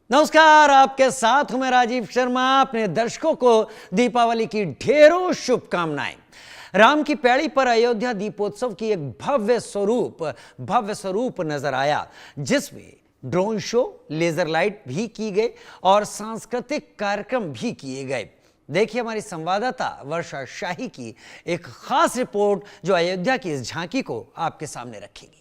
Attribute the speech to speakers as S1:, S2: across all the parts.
S1: नमस्कार, आपके साथ हूं मैं राजीव शर्मा। अपने दर्शकों को दीपावली की ढेरों शुभकामनाएं। राम की पैड़ी पर अयोध्या दीपोत्सव की एक भव्य स्वरूप नजर आया, जिसमें ड्रोन शो, लेजर लाइट भी की गई और सांस्कृतिक कार्यक्रम भी किए गए। देखिए हमारी संवाददाता वर्षा शाही की एक खास रिपोर्ट, जो अयोध्या की इस झांकी को आपके सामने रखेगी।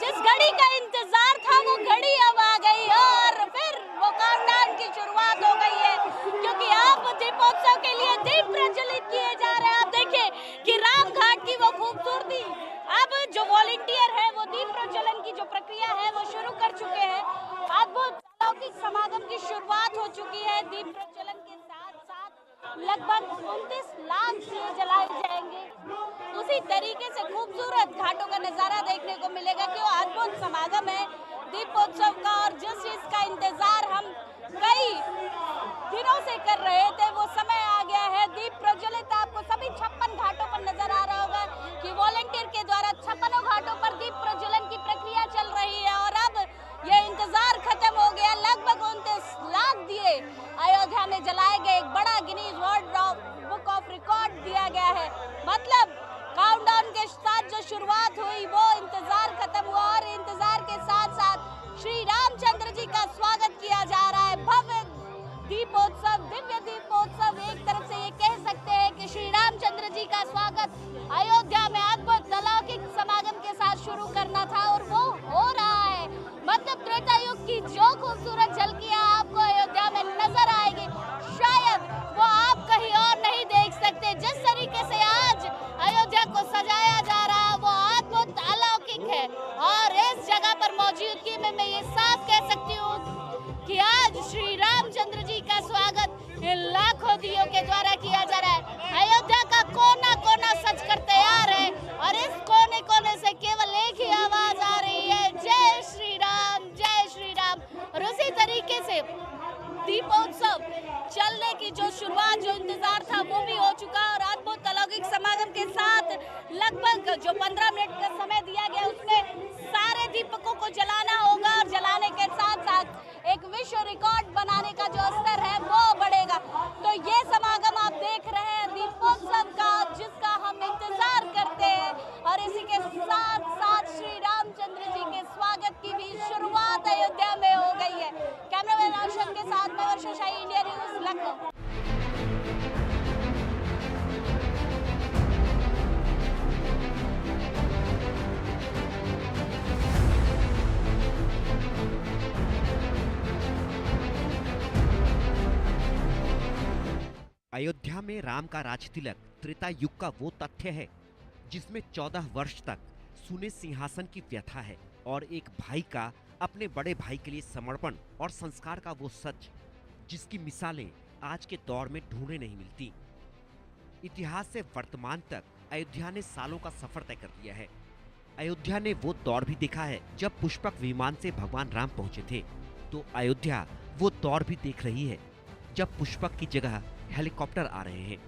S2: जिस घड़ी का इंतजार था वो घड़ी अब आ गई और फिर वो काउंटडाउन की शुरुआत हो गई है, क्योंकि अब दीपोत्सव के लिए दीप प्रज्वलित किए जा रहे हैं। आप देखिए कि राम घाट की वो खूबसूरती, अब जो वॉलंटियर है वो दीप प्रज्वलन की जो प्रक्रिया है वो शुरू कर चुके हैं। अद्भुत अलौकिक समागम की शुरुआत हो चुकी है। दीप प्रज्वलन के साथ साथ लगभग 29 लाख दिए जलाए जाएंगे। उसी तरीके से खूबसूरत घाटों का नजारा देखने को मिलेगा कि वो अद्भुत समागम है दीपोत्सव का, और जिस चीज का इंतजार हम कई दिनों से कर रहे थे वो समय आ गया है। दीप प्रज्वलित आपको सभी 56 घाटों पर नजर आ रहा होगा कि वॉलंटियर के द्वारा 56 घाटों पर दीप प्रज्वलन की प्रक्रिया चल रही है और अब यह इंतजार खत्म हो गया। लगभग 29 लाख दिए अयोध्या में जलाए गए। एक बड़ा Guinness world book of record दिया गया है। मतलब काउंटडाउन के साथ जो शुरुआत हुई वो इंतजार खत्म हुआ और इंतजार के साथ साथ श्री रामचंद्र जी का स्वागत किया जा रहा है। भव्य दीपोत्सव, दिव्य दीपोत्सव, एक तरफ से ये कह सकते हैं कि श्री रामचंद्र जी का स्वागत अयोध्या में अद्भुत अलौकिक समागम के साथ शुरू करना था और वो हो रहा है। मतलब त्रेता युग की जो खूबसूरत झलकियां आपको अयोध्या में नजर आएगी, शायद वो आप कहीं और नहीं देख सकते। जिस तरीके से आज अयोध्या को सजाया जा रहा है वो अद्भुत अलौकिक है और इस जगह पर मौजूदगी में मैं ये साफ कह सकती हूँ कि आज श्री रामचंद्र जी का स्वागत इन लाखों दियों के द्वारा किया जा रहा है। अयोध्या का कोना कोना सज कर तैयार है और इस कोने कोने से केवल एक ही आवाज आ रही है, जय श्री राम, जय श्री राम। और उसी तरीके से दीपोत्सव चलने की जो शुरुआत, जो इंतजार था वो भी हो चुका और अद्भुत अलौकिक समागम के साथ लगभग जो 15 मिनट का समय दिया गया उसमें सारे दीपकों को जलाना होगा और जलाने के साथ साथ एक विश्व रिकॉर्ड बनाने का जो स्तर है वो बढ़ेगा। तो ये समागम आप देख रहे हैं दीपोत्सव का, जिसका हम इंतजार करते हैं और इसी के साथ साथ श्री रामचंद्र जी के स्वागत की भी शुरुआत अयोध्या में हो गई है। कैमरामैन आशुष के साथ मैं वर्षा शाही, इंडिया न्यूज, लखनऊ।
S3: अयोध्या में राम का राजतिलक त्रेता युग का वो तथ्य है जिसमें 14 वर्ष तक सुने सिंहासन की व्यथा है और एक भाई का अपने बड़े भाई के लिए समर्पण और संस्कार का वो सच जिसकी मिसालें आज के दौर में ढूंढने नहीं मिलती। इतिहास से वर्तमान तक अयोध्या ने सालों का सफर तय कर लिया है। अयोध्या ने वो दौर भी देखा है जब पुष्पक विमान से भगवान राम पहुंचे थे, तो अयोध्या वो दौर भी देख रही है जब पुष्पक की जगह हेलीकॉप्टर आ रहे हैं।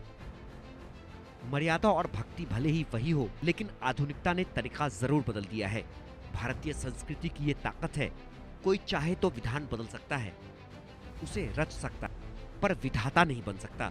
S3: मर्यादा और भक्ति भले ही वही हो, लेकिन आधुनिकता ने तरीका जरूर बदल दिया है। भारतीय संस्कृति की ये ताकत है, कोई चाहे तो विधान बदल सकता है, उसे रच सकता, पर विधाता नहीं बन सकता।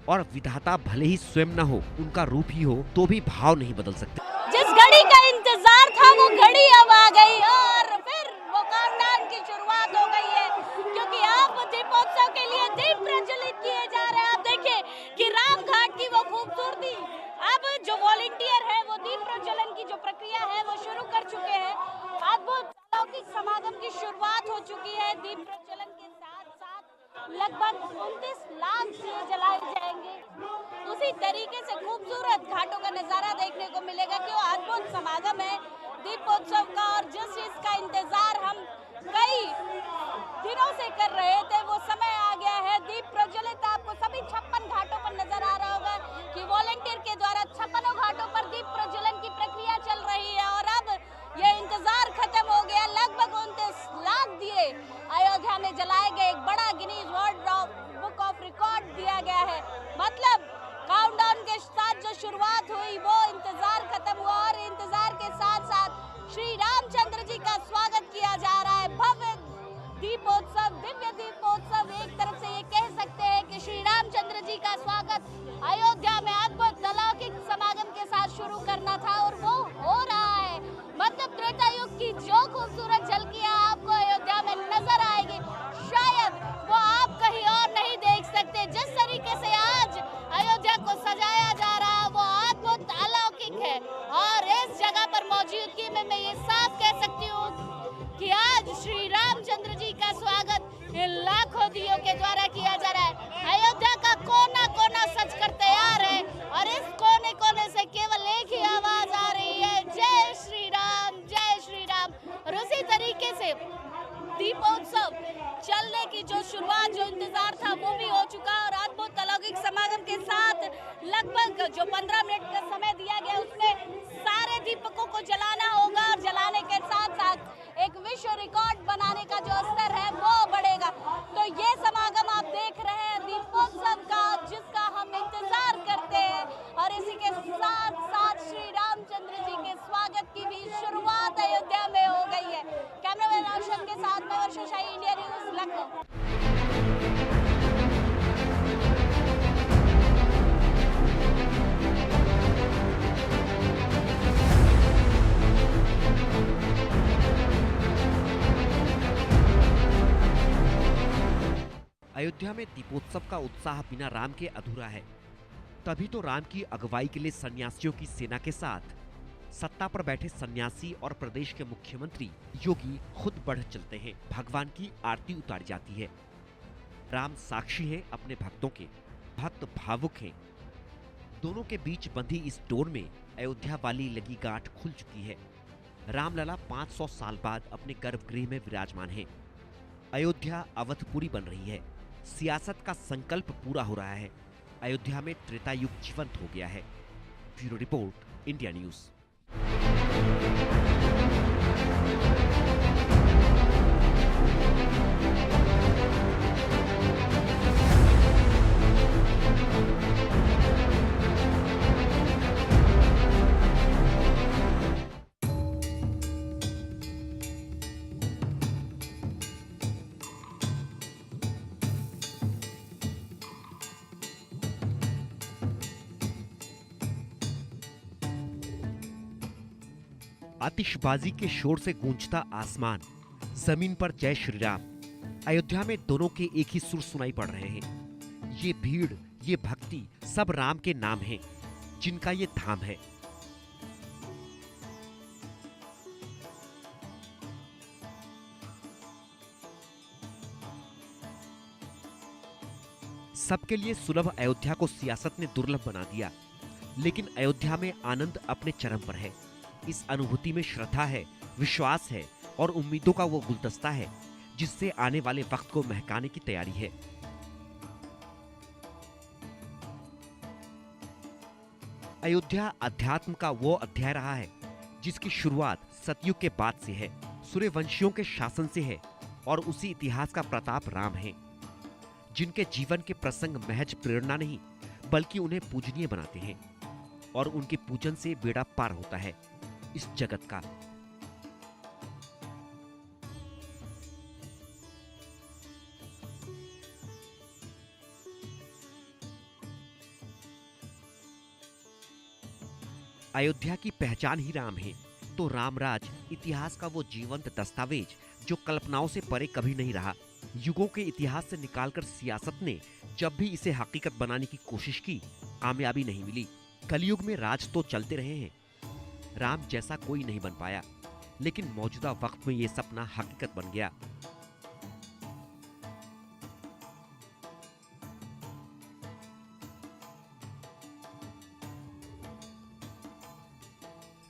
S3: और विधाता भले ही स्वयं न हो, उनका रूप ही हो, तो भी भाव नहीं बदल सकते।
S2: जिस घड़ी का इंतजार था वो घड़ी अब आ गई और फिर वो काउंटडाउन की शुरुआत हो गई है, क्योंकि अब दीपोत्सव के लिए दीप प्रज्वलित किए जा रहे हैं। आप देखिए कि राम घाट की वो खूबसूरती, अब जो वॉलंटियर है वो दीप प्रज्वलन की जो प्रक्रिया है वो शुरू कर चुके हैं। अद्भुत अलौकिक समागम की शुरुआत हो चुकी है। दीप प्रज्वलन के साथ साथ लगभग 29 लाख दिए जलाए जाएंगे। उसी तरीके से खूबसूरत घाटों का नजारा देखने को मिलेगा कि वो अद्भुत समागम है दीपोत्सव का, और जिस चीज का इंतजार हम कई दिनों से कर रहे थे वो समय आ गया है। दीप प्रज्वलित आपको सभी 56 घाटों पर नजर आ रहा होगा कि वॉलंटियर के द्वारा 56 घाटों पर दीप प्रज्वलन की प्रक्रिया चल रही है और अब यह इंतजार खत्म हो गया। लगभग 29 लाख दिए अयोध्या में जलाए गए। एक बड़ा Guinness world book of record दिया गया है। मतलब काउंटडाउन के साथ जो शुरुआत हुई वो इंतजार खत्म हुआ और इंतजार के साथ साथ श्री रामचंद्र जी का स्वागत किया जा रहा है। भव्य खूबसूरत झलकियां आपको अयोध्या में नजर आएगी, शायद वो आप कहीं और नहीं देख सकते। जिस तरीके से आज अयोध्या को सजाया जा रहा है वो अद्भुत अलौकिक है। और इस जगह पर मौजूदगी में मैं ये साफ कह सकती हूँ कि आज श्री रामचंद्र जी का स्वागत इन लाखों दियों के द्वारा किया जा रहा है। अयोध्या का कोना कोना सज कर तैयार है और इस कोने कोने से केवल एक ही आवाज आ रही है, जय श्री राम, जय श्री राम। और उसी तरीके से दीपोत्सव चलने की जो शुरुआत, जो इंतजार था वो भी हो चुका और अद्भुत अलौकिक समागम के साथ लगभग जो 15 मिनट का समय दिया गया उसमें सारे दीपकों को जलाना होगा और जलाने के साथ साथ एक विश्व रिकॉर्ड बनाने का जो स्तर है वो बढ़ेगा। तो ये समागम आप देख रहे हैं दीपोत्सव का, जिसका हम इंतजार करते हैं और इसी के साथ साथ श्री रामचंद्र जी के स्वागत की भी शुरुआत अयोध्या में हो गई है। कैमरामैन रोशन के साथ मैं वर्षा शाही, इंडिया न्यूज, लखनऊ।
S3: अयोध्या में दीपोत्सव का उत्साह बिना राम के अधूरा है। तभी तो राम की अगुवाई के लिए सन्यासियों की सेना के साथ सत्ता पर बैठे सन्यासी और प्रदेश के मुख्यमंत्री योगी खुद बढ़ चलते हैं। भगवान की आरती उतारी जाती है। राम साक्षी है अपने भक्तों के, भक्त भावुक हैं। दोनों के बीच बंधी इस डोर में अयोध्या वाली लगी गांठ खुल चुकी है। रामलला 500 साल बाद अपने गर्भगृह में विराजमान है। अयोध्या अवधपुरी बन रही है। सियासत का संकल्प पूरा हो रहा है। अयोध्या में त्रेता युग जीवंत हो गया है। Bureau report, India news. आतिशबाजी के शोर से गूंजता आसमान, जमीन पर जय श्री राम। अयोध्या में दोनों के एक ही सुर सुनाई पड़ रहे हैं। ये भीड़, ये भक्ति, सब राम के नाम हैं, जिनका ये धाम है। सबके लिए सुलभ अयोध्या को सियासत ने दुर्लभ बना दिया, लेकिन अयोध्या में आनंद अपने चरम पर है। इस अनुभूति में श्रद्धा है, विश्वास है और उम्मीदों का वो गुलदस्ता है जिससे आने वाले वक्त को महकाने की तैयारी है। अयोध्या अध्यात्म का वो अध्याय रहा है जिसकी शुरुआत सतयुग के बाद से है, सूर्यवंशियों के शासन से है और उसी इतिहास का प्रताप राम है, जिनके जीवन के प्रसंग महज प्रेरणा नहीं बल्कि उन्हें पूजनीय बनाते हैं और उनके पूजन से बेड़ा पार होता है इस जगत का। अयोध्या की पहचान ही राम है, तो रामराज इतिहास का वो जीवंत दस्तावेज जो कल्पनाओं से परे कभी नहीं रहा। युगों के इतिहास से निकालकर सियासत ने जब भी इसे हकीकत बनाने की कोशिश की, कामयाबी नहीं मिली। कलयुग में राज तो चलते रहे हैं, राम जैसा कोई नहीं बन पाया, लेकिन मौजूदा वक्त में ये सपना हकीकत बन गया।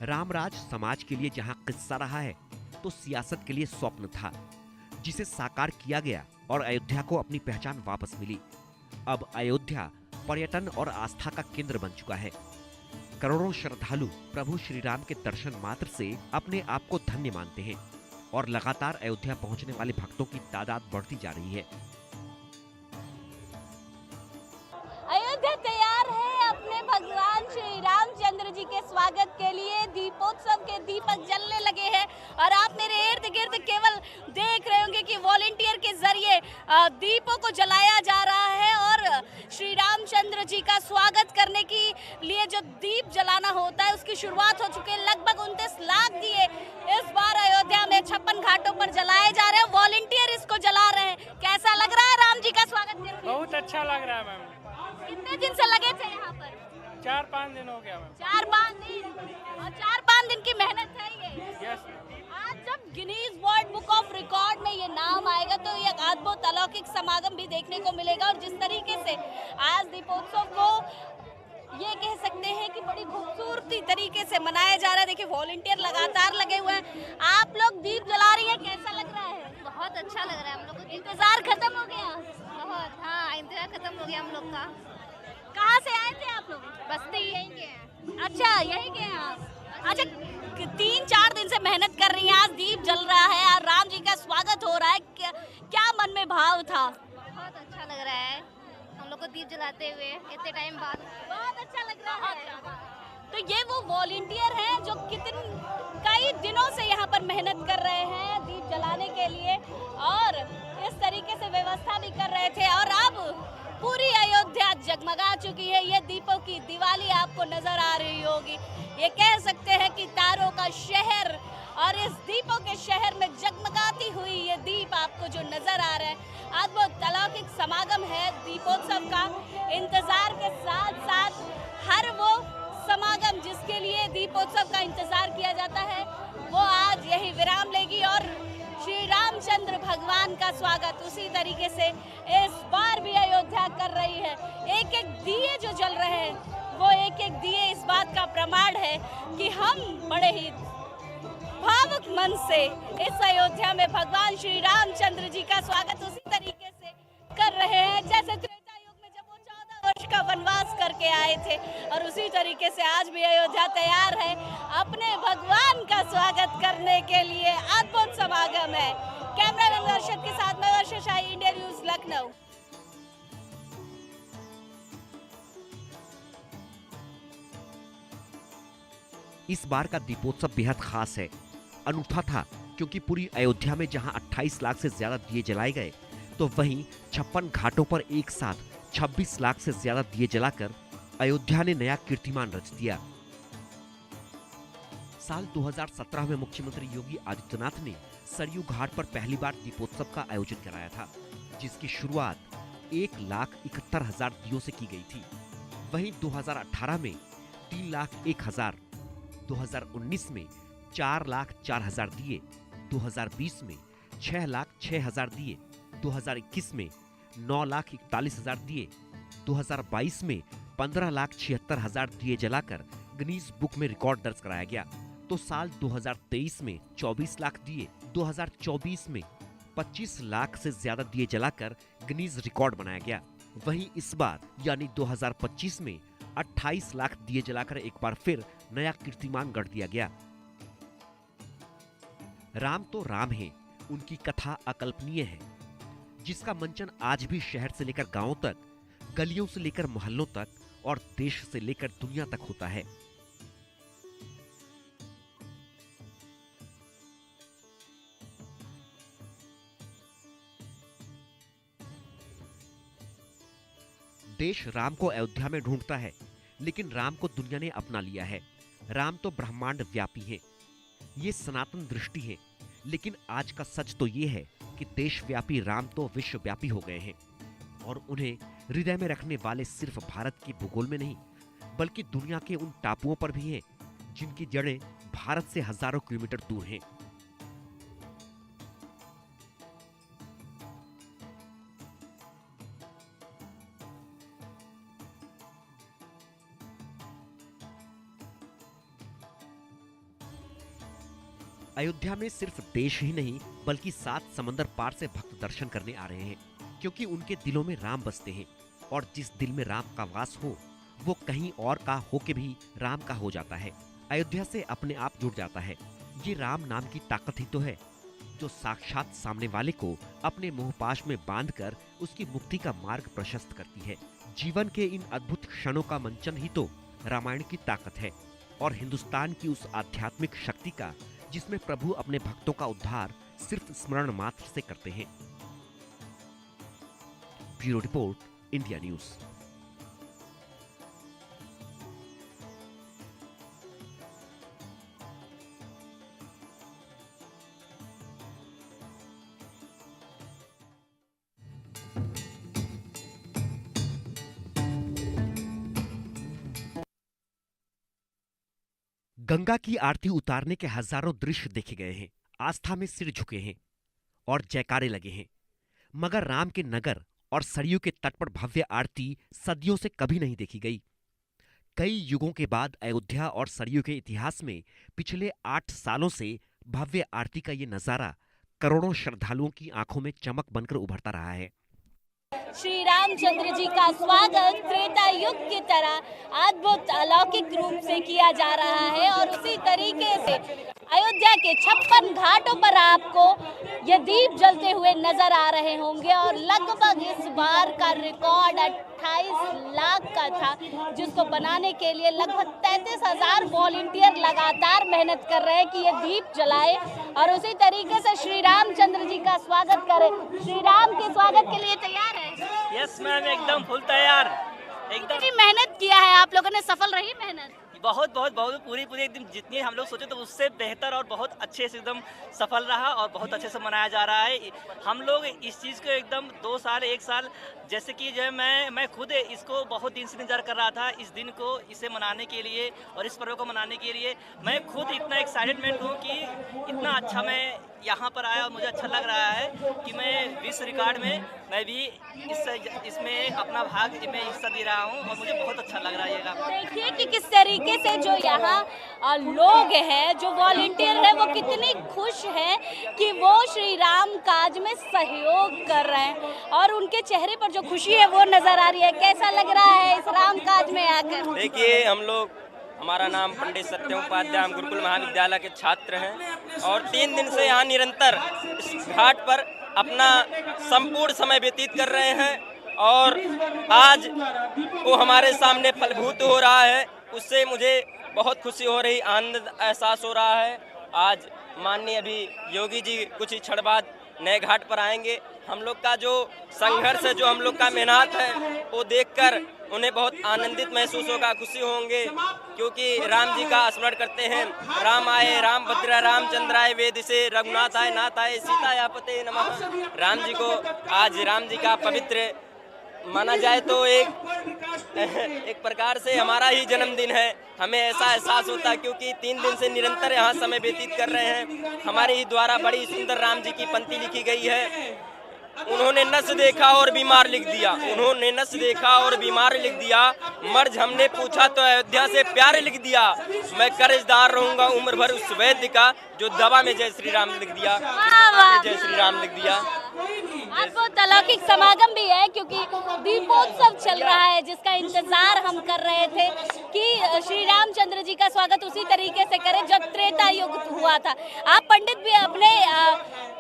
S3: रामराज समाज के लिए जहां किस्सा रहा है, तो सियासत के लिए स्वप्न था, जिसे साकार किया गया और अयोध्या को अपनी पहचान वापस मिली। अब अयोध्या पर्यटन और आस्था का केंद्र बन चुका है। करोड़ों श्रद्धालु प्रभु श्री राम के दर्शन मात्र से अपने आप को धन्य मानते हैं और लगातार अयोध्या पहुंचने वाले भक्तों की तादाद बढ़ती जा रही है।
S2: अयोध्या तैयार है अपने भगवान श्री रामचंद्र जी के स्वागत के लिए। दीपोत्सव के दीपक जलने लगे हैं और आप मेरे इर्द गिर्द केवल देख रहे होंगे कि वॉलेंटियर के जरिए दीपों को जलाया जा रहा है और श्री रामचंद्र जी का स्वागत करने के लिए जो दीप जलाना होता है उसकी शुरुआत हो चुकी है। लगभग 29 लाख दिए इस बार अयोध्या में 56 घाटों पर जलाए जा रहे हैं, वॉलंटियर इसको जला रहे हैं। कैसा लग रहा है राम जी का स्वागत करके?
S4: बहुत अच्छा लग रहा है मैम।
S2: कितने दिन से लगे थे यहाँ पर?
S4: 4-5 दिन हो गया मैम।
S2: 4-5 दिन, और 4-5 दिन की मेहनत है ये।
S4: यस।
S2: आज जब Guinness world book of record में ये नाम आएगा तो ये अद्भुत अलौकिक समागम भी देखने को मिलेगा। और जिस तरीके से आज दीपोत्सव को ये कह सकते हैं कि बड़ी खूबसूरती तरीके से मनाया जा रहा है। देखिए वॉलंटियर लगातार लगे हुए हैं। आप लोग दीप जला रही हैं, कैसा लग रहा है?
S5: बहुत अच्छा लग रहा है हम लोग को।
S2: इंतजार खत्म हो गया?
S5: बहुत, हाँ, इंतजार खत्म हो गया हम लोग का।
S2: कहाँ से आए थे आप लोग?
S5: बस्ती यहीं के हैं।
S2: अच्छा, यहीं के हैं आप? अच्छा, 3-4 दिन से मेहनत कर रही हैं, आज दीप जल रहा है और राम जी का स्वागत हो रहा है। क्या मन में भाव था?
S5: बहुत अच्छा लग रहा है हम लोग को दीप जलाते हुए इतने टाइम बाद।
S2: बहुत अच्छा लग रहा है। तो ये वो वॉलंटियर हैं जो कई दिनों से यहाँ पर मेहनत कर रहे हैं दीप जलाने के लिए, और इस तरीके से व्यवस्था भी कर रहे थे। और अब पूरी अयोध्या जगमगा चुकी है। ये दीपों की दिवाली आपको नजर आ रही होगी। ये कह सकते हैं कि तारों का शहर, और इस दीपों के शहर में जगमगाती हुई ये दीप आपको जो नजर आ रहा है, अद्भुत अलौकिक समागम है दीपोत्सव का। इंतजार के साथ साथ हर वो समागम जिसके लिए दीपोत्सव का इंतजार किया जाता है वो आज यही विराम लेगी। और श्री रामचंद्र भगवान का स्वागत उसी तरीके से इस बार भी अयोध्या कर रही है। एक एक दिए जो जल रहे हैं वो एक एक दिए इस बात का प्रमाण है कि हम बड़े ही भावुक मन से इस अयोध्या में भगवान श्री रामचंद्र जी का स्वागत उसी तरीके से कर रहे हैं जैसे त्रेता युग में जब वो 14 वर्ष का वनवास करके आए थे। और उसी तरीके से आज भी अयोध्या तैयार है अपने भगवान का स्वागत करने के लिए। अद्भुत समागम है। कैमरामैन दर्शक के साथ मैं वर्षा शाही, इंडिया न्यूज, लखनऊ।
S3: इस बार का दीपोत्सव बेहद खास है, अनूठा था, क्योंकि पूरी अयोध्या में जहां 28 लाख से ज्यादा दिए जलाए गए, तो वहीं 56 घाटों पर एक साथ 26 लाख से ज्यादा दिए जलाकर अयोध्या ने नया कीर्तिमान रच दिया। साल 2017 में मुख्यमंत्री योगी आदित्यनाथ ने सरयू घाट पर पहली बार दीपोत्सव का आयोजन कराया था, जिसकी शुरुआत 1,71,000 दियों से की गई थी। वहीं 2018 में 3,01,000, 2019 में 4,04,000 दिए, 2020 में 6,06,000 दिए, 2021 में 9,41,000 दिए, 2022 में 15,76,000 दिए जलाकर गिनीज बुक में रिकॉर्ड दर्ज कराया गया। तो साल 2023 में 24 लाख दिए, 2024 में 25 लाख से ज्यादा दिए जलाकर गिनीज रिकॉर्ड बनाया गया। वहीं इस बार यानी 2025 में 28 लाख दिए जलाकर एक बार फिर नया कीर्तिमान गढ़ दिया गया। राम तो राम है, उनकी कथा अकल्पनीय है, जिसका मंचन आज भी शहर से लेकर गांवों तक, गलियों से लेकर मोहल्लों तक और देश से लेकर दुनिया तक होता है। देश राम को अयोध्या में ढूंढता है, लेकिन राम को दुनिया ने अपना लिया है। राम तो ब्रह्मांड व्यापी है, ये सनातन दृष्टि है। लेकिन आज का सच तो ये है कि देशव्यापी राम तो विश्वव्यापी हो गए हैं, और उन्हें हृदय में रखने वाले सिर्फ भारत के भूगोल में नहीं, बल्कि दुनिया के उन टापुओं पर भी हैं जिनकी जड़ें भारत से हजारों किलोमीटर दूर हैं। अयोध्या में सिर्फ देश ही नहीं बल्कि 7 समंदर पार से भक्त दर्शन करने आ रहे हैं, क्योंकि उनके दिलों में राम बसते हैं, और जिस दिल में राम का वास हो वो कहीं और का होके भी राम का हो जाता है, अयोध्या से अपने आप जुड़ जाता है। ये राम नाम की ताकत ही तो है जो साक्षात सामने वाले को अपने मोहपाश में बांधकर उसकी मुक्ति का मार्ग प्रशस्त करती है। जीवन के इन अद्भुत क्षणों का मंचन ही तो रामायण की ताकत है, और हिंदुस्तान की उस आध्यात्मिक शक्ति का जिसमें प्रभु अपने भक्तों का उद्धार सिर्फ स्मरण मात्र से करते हैं। Bureau report, India news. Ganga की आरती उतारने के हजारों दृश्य देखे गए हैं, आस्था में सिर झुके हैं और जयकारे लगे हैं, मगर राम के नगर और सरयू के तट पर भव्य आरती सदियों से कभी नहीं देखी गई। कई युगों के बाद अयोध्या और सरयू के इतिहास में पिछले 8 सालों से भव्य आरती का ये नजारा करोड़ों श्रद्धालुओं की आंखों में चमक बनकर उभरता रहा है।
S2: श्री रामचंद्र जी का स्वागत त्रेता युग की तरह अद्भुत अलौकिक रूप से किया जा रहा है और उसी तरीके से अयोध्या के 56 घाटों पर आपको ये दीप जलते हुए नजर आ रहे होंगे और लगभग इस बार का रिकॉर्ड 28 लाख का था, जिसको बनाने के लिए लगभग 33,000 वॉलंटियर लगातार मेहनत कर रहे हैं कि ये दीप जलाए और उसी तरीके से श्री रामचंद्र जी का स्वागत करें। श्री राम के स्वागत के लिए तैयार है?
S6: यस मैम, एकदम फुल तैयार। एकदम
S2: कितनी मेहनत किया है आप लोगों ने, सफल रही मेहनत?
S6: बहुत बहुत बहुत पूरी एकदम जितनी हम लोग सोचे तो उससे बेहतर और बहुत अच्छे से एकदम सफल रहा और बहुत अच्छे से मनाया जा रहा है। हम लोग इस चीज़ को एकदम 2 साल 1 साल जैसे कि जो है मैं खुद इसको बहुत दिन से इंतजार कर रहा था, इस दिन को इसे मनाने के लिए और इस पर्व को मनाने के लिए। मैं खुद इतना एक्साइटेडमेंट हूँ कि इतना अच्छा मैं यहाँ पर आया और मुझे अच्छा लग रहा है कि मैं विश्व रिकॉर्ड में मैं भी इसमें अपना भाग में हिस्सा दे रहा हूँ और मुझे बहुत अच्छा लग रहा है।
S2: देखिए कि किस तरीके से जो यहाँ लोग हैं, जो वॉलंटियर हैं, वो कितनी खुश हैं कि वो श्री राम काज में सहयोग कर रहे हैं और उनके चेहरे पर जो खुशी है वो नजर आ रही है। कैसा लग रहा है इस राम काज में आकर?
S6: देखिए, हमारा नाम पंडित सत्यम उपाध्याय, हम गुरुकुल महाविद्यालय के छात्र हैं और 3 दिन से यहाँ निरंतर इस घाट पर अपना संपूर्ण समय व्यतीत कर रहे हैं और आज वो हमारे सामने फलभूत हो रहा है। उससे मुझे बहुत खुशी हो रही, आनंद एहसास हो रहा है। आज माननीय अभी योगी जी कुछ ही क्षण बाद नए घाट पर आएंगे। हम लोग का जो संघर्ष है, जो हम लोग का मेहनत है, वो देखकर उन्हें बहुत आनंदित महसूस होगा, खुशी होंगे, क्योंकि राम जी का स्मरण करते हैं। राम आए राम भद्र रामचंद्र आए, वेद से रघुनाथ आए नाथ आए, सीता यापते नमः। राम जी को आज राम जी का पवित्र माना जाए तो एक प्रकार से हमारा ही जन्मदिन है। हमें ऐसा एहसास होता है क्योंकि 3 दिन से निरंतर यहाँ समय व्यतीत कर रहे हैं। हमारे ही द्वारा बड़ी सुंदर राम जी की पंक्ति लिखी गई है। उन्होंने नस देखा और बीमार लिख दिया, उन्होंने नस देखा और बीमार लिख दिया, मर्ज हमने पूछा तो अयोध्या से प्यार लिख दिया। मैं कर्जदार रहूंगा उम्र भर उस वैद्य का, जो दवा में जय श्री राम लिख दिया, जय श्री राम लिख दिया।
S2: अद्भुत अलौकिक समागम भी है क्योंकि दीपोत्सव चल रहा है, जिसका इंतजार हम कर रहे थे कि श्री रामचंद्र जी का स्वागत उसी तरीके से करें जब त्रेता युग हुआ था। आप पंडित भी अपने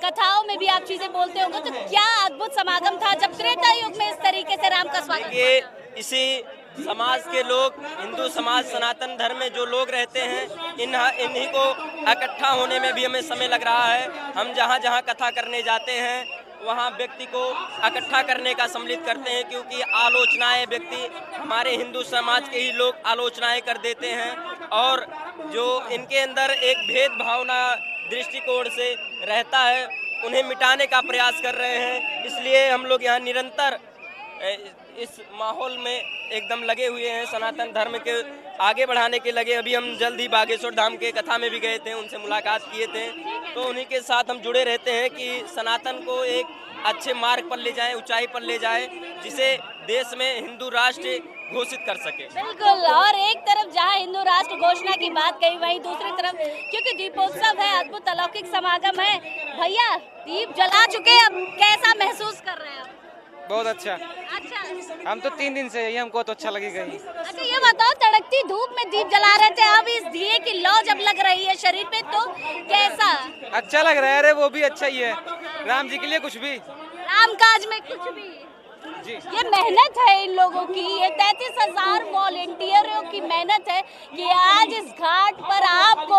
S2: कथाओं में भी आप चीजें बोलते होंगे, तो क्या अद्भुत समागम था जब त्रेता युग में इस तरीके से राम का स्वागत?
S6: ये इसी समाज के लोग, हिंदू समाज सनातन धर्म में जो लोग रहते हैं, इन्हीं को इकट्ठा होने में भी हमें समय लग रहा है। हम जहाँ जहाँ कथा करने जाते हैं वहाँ व्यक्ति को इकट्ठा करने का सम्मिलित करते हैं, क्योंकि आलोचनाएं व्यक्ति हमारे हिंदू समाज के ही लोग आलोचनाएं कर देते हैं और जो इनके अंदर एक भेद भावना दृष्टिकोण से रहता है, उन्हें मिटाने का प्रयास कर रहे हैं। इसलिए हम लोग यहाँ निरंतर इस माहौल में एकदम लगे हुए हैं, सनातन धर्म के आगे बढ़ाने के लगे। अभी हम जल्द ही बागेश्वर धाम के कथा में भी गए थे, उनसे मुलाकात किए थे, तो उन्हीं के साथ हम जुड़े रहते हैं कि सनातन को एक अच्छे मार्ग पर ले जाएं, ऊंचाई पर ले जाएं, जिसे देश में हिंदू राष्ट्र घोषित कर सके।
S2: बिल्कुल, और एक तरफ जहां हिंदू राष्ट्र घोषणा की बात कही, वहीं दूसरी तरफ क्योंकि दीपोत्सव है, अद्भुत अलौकिक समागम है। भैया दीप जला चुके, अब कैसा महसूस कर रहे हैं?
S7: बहुत अच्छा।
S2: अच्छा,
S7: हम तो 3 दिन से यही, हमको तो अच्छा लगेगा ही।
S2: अच्छा ये बताओ, तड़कती धूप में दीप जला रहे थे, अब इस दिए की लौ जब लग रही है शरीर पे तो कैसा?
S7: अच्छा लग रहा है। अरे वो भी अच्छा ही है, राम जी के लिए कुछ भी,
S2: राम काज में कुछ भी
S7: जी।
S2: ये मेहनत है इन लोगों की, ये 33,000 वॉलंटियरों की मेहनत है कि आज इस घाट पर आपको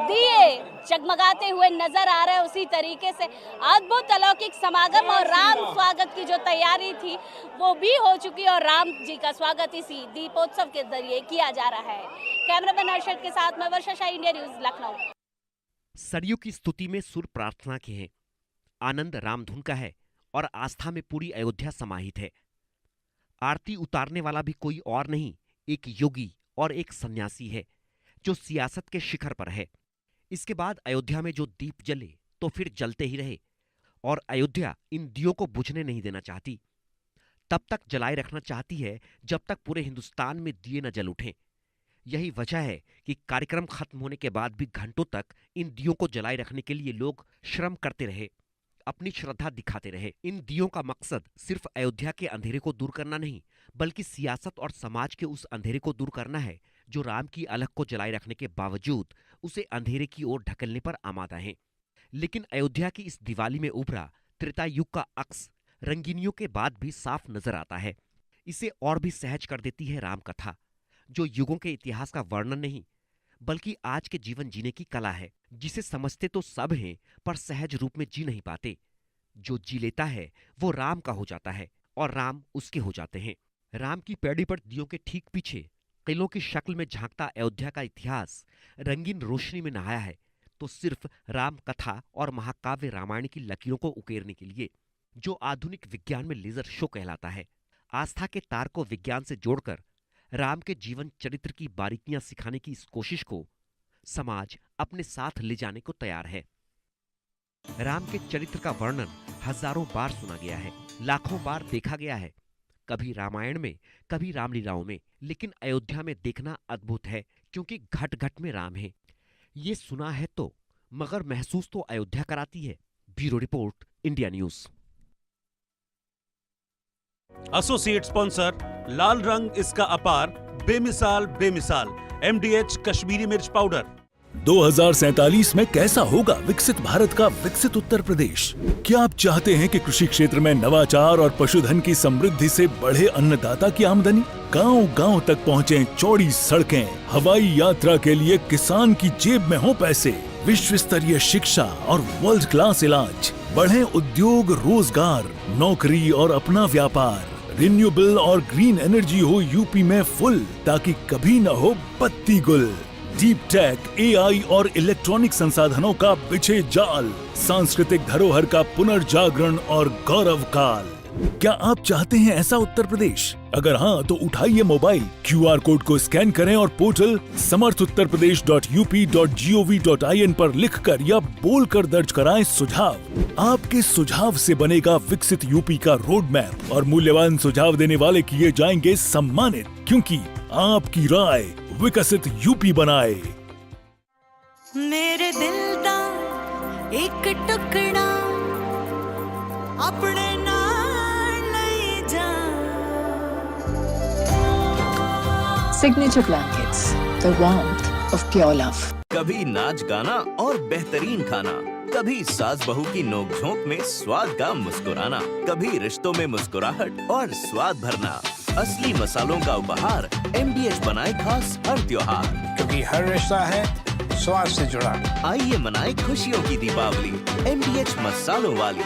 S2: दिए जगमगाते हुए नजर आ रहे हैं। उसी तरीके से अद्भुत अलौकिक समागम और राम स्वागत की जो तैयारी थी वो भी हो चुकी है और राम जी का स्वागत इसी दीपोत्सव के जरिए किया जा रहा है। कैमरामैन अर्शद के साथ मैं वर्षा शाह, इंडिया न्यूज, लखनऊ।
S3: सरयू की स्तुति में सुर प्रार्थना के हैं, आनंद रामधुन का है और आस्था में पूरी अयोध्या समाहित है। आरती उतारने वाला भी कोई और नहीं, एक योगी और एक सन्यासी है, जो सियासत के शिखर पर है। इसके बाद अयोध्या में जो दीप जले तो फिर जलते ही रहे, और अयोध्या इन दियों को बुझने नहीं देना चाहती। तब तक जलाए रखना चाहती है जब तक पूरे हिंदुस्तान में दिए न जल उठें। यही वजह है कि कार्यक्रम खत्म होने के बाद भी घंटों तक इन दियों को जलाए रखने के लिए लोग श्रम करते रहे, अपनी श्रद्धा दिखाते रहे। इन दियों का मकसद सिर्फ अयोध्या के अंधेरे को दूर करना नहीं, बल्कि सियासत और समाज के उस अंधेरे को दूर करना है जो राम की अलख को जलाए रखने के बावजूद उसे अंधेरे की ओर ढकलने पर आमादा है। लेकिन अयोध्या की इस दिवाली में उभरा त्रेता युग का अक्स रंगीनियों के बाद भी साफ नजर आता है। इसे और भी सहज कर देती है राम कथा, जो युगों के इतिहास का वर्णन नहीं बल्कि आज के जीवन जीने की कला है, जिसे समझते तो सब हैं पर सहज रूप में जी नहीं पाते। जो जी लेता है वो राम का हो जाता है और राम उसके हो जाते हैं। राम की पैड़ी पर दियों के ठीक पीछे किलों की शक्ल में झांकता अयोध्या का इतिहास रंगीन रोशनी में नहाया है, तो सिर्फ राम कथा और महाकाव्य रामायण की लकीरों को उकेरने के लिए, जो आधुनिक विज्ञान में लेजर शो कहलाता है। आस्था के तार को विज्ञान से जोड़कर राम के जीवन चरित्र की बारीकियां सिखाने की इस कोशिश को समाज अपने साथ ले जाने को तैयार है। राम के चरित्र का वर्णन हजारों बार सुना गया है, लाखों बार देखा गया है, कभी रामायण में, कभी रामलीलाओं में, लेकिन अयोध्या में देखना अद्भुत है, क्योंकि घट घट में राम है। ये सुना है तो, मगर महसूस तो अयोध्या कराती है। Bureau report, India news.
S8: Associate sponsor, लाल रंग इसका अपार, बेमिसाल बेमिसाल, MDH कश्मीरी मिर्च पाउडर।
S9: 2047 में कैसा होगा विकसित भारत का विकसित उत्तर प्रदेश? क्या आप चाहते हैं कि कृषि क्षेत्र में नवाचार और पशुधन की समृद्धि से बढ़े अन्नदाता की आमदनी, गांव-गांव तक पहुंचे चौड़ी सड़कें, हवाई यात्रा के लिए किसान की जेब में हो पैसे, विश्व स्तरीय शिक्षा और वर्ल्ड क्लास इलाज, बढ़े उद्योग, रोजगार, नौकरी और अपना व्यापार, रिन्यूएबल और ग्रीन एनर्जी हो यूपी में फुल, ताकि कभी न हो बत्ती गुल। डीप टेक, AI और इलेक्ट्रॉनिक संसाधनों का बिछे जाल, सांस्कृतिक धरोहर का पुनर्जागरण और गौरव काल। क्या आप चाहते हैं ऐसा उत्तर प्रदेश? अगर हाँ, तो उठाइए मोबाइल, QR कोड को स्कैन करें और पोर्टल samarthuttarpradesh.up.gov.in पर लिखकर या बोलकर दर्ज कराएं सुझाव। आपके सुझाव से बनेगा विकसित यूपी का रोड मैप, और मूल्यवान सुझाव देने वाले किए जाएंगे सम्मानित, क्योंकि आपकी राय विकसित यूपी बनाए।
S10: मेरे दिल दा एक टुकड़ा अपने नाल ले जा।
S11: Signature Blankets, the warmth of pure love.
S12: कभी नाच गाना और बेहतरीन खाना, कभी सास बहू की नोक-झोंक में स्वाद का मुस्कुराना, कभी रिश्तों में मुस्कुराहट और स्वाद भरना। असली मसालों का उपहार MDH बनाए खास हर त्योहार,
S13: क्योंकि हर रिश्ता है स्वाद से जुड़ा।
S12: आइए मनाए खुशियों की दीपावली MDH मसालों वाली।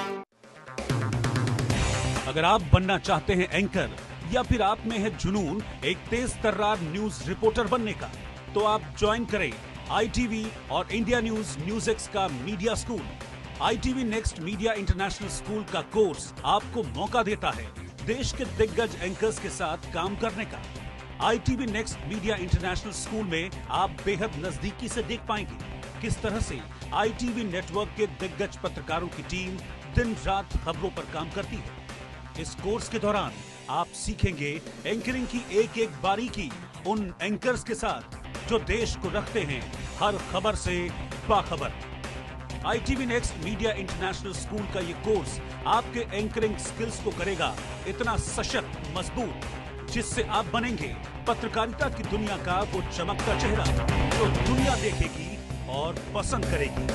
S8: अगर आप बनना चाहते हैं एंकर, या फिर आप में है जुनून एक तेज तर्रार न्यूज रिपोर्टर बनने का, तो आप ज्वाइन करें ITV और इंडिया न्यूज X का media school. ITV next media international school का कोर्स आपको मौका देता है देश के दिग्गज एंकर्स के साथ काम करने का। ITV next media international school में आप बेहद नजदीकी से देख पाएंगे किस तरह से ITV नेटवर्क के दिग्गज पत्रकारों की टीम दिन रात खबरों पर काम करती है। इस कोर्स के दौरान आप सीखेंगे एंकरिंग की एक एक बारीकी उन एंकर्स के साथ जो देश को रखते हैं हर खबर से बाखबर। ITV next media international school का ये कोर्स आपके एंकरिंग स्किल्स को करेगा इतना सशक्त, मजबूत, जिससे आप बनेंगे पत्रकारिता की दुनिया का वो चमकता चेहरा जो दुनिया देखेगी और पसंद करेगी।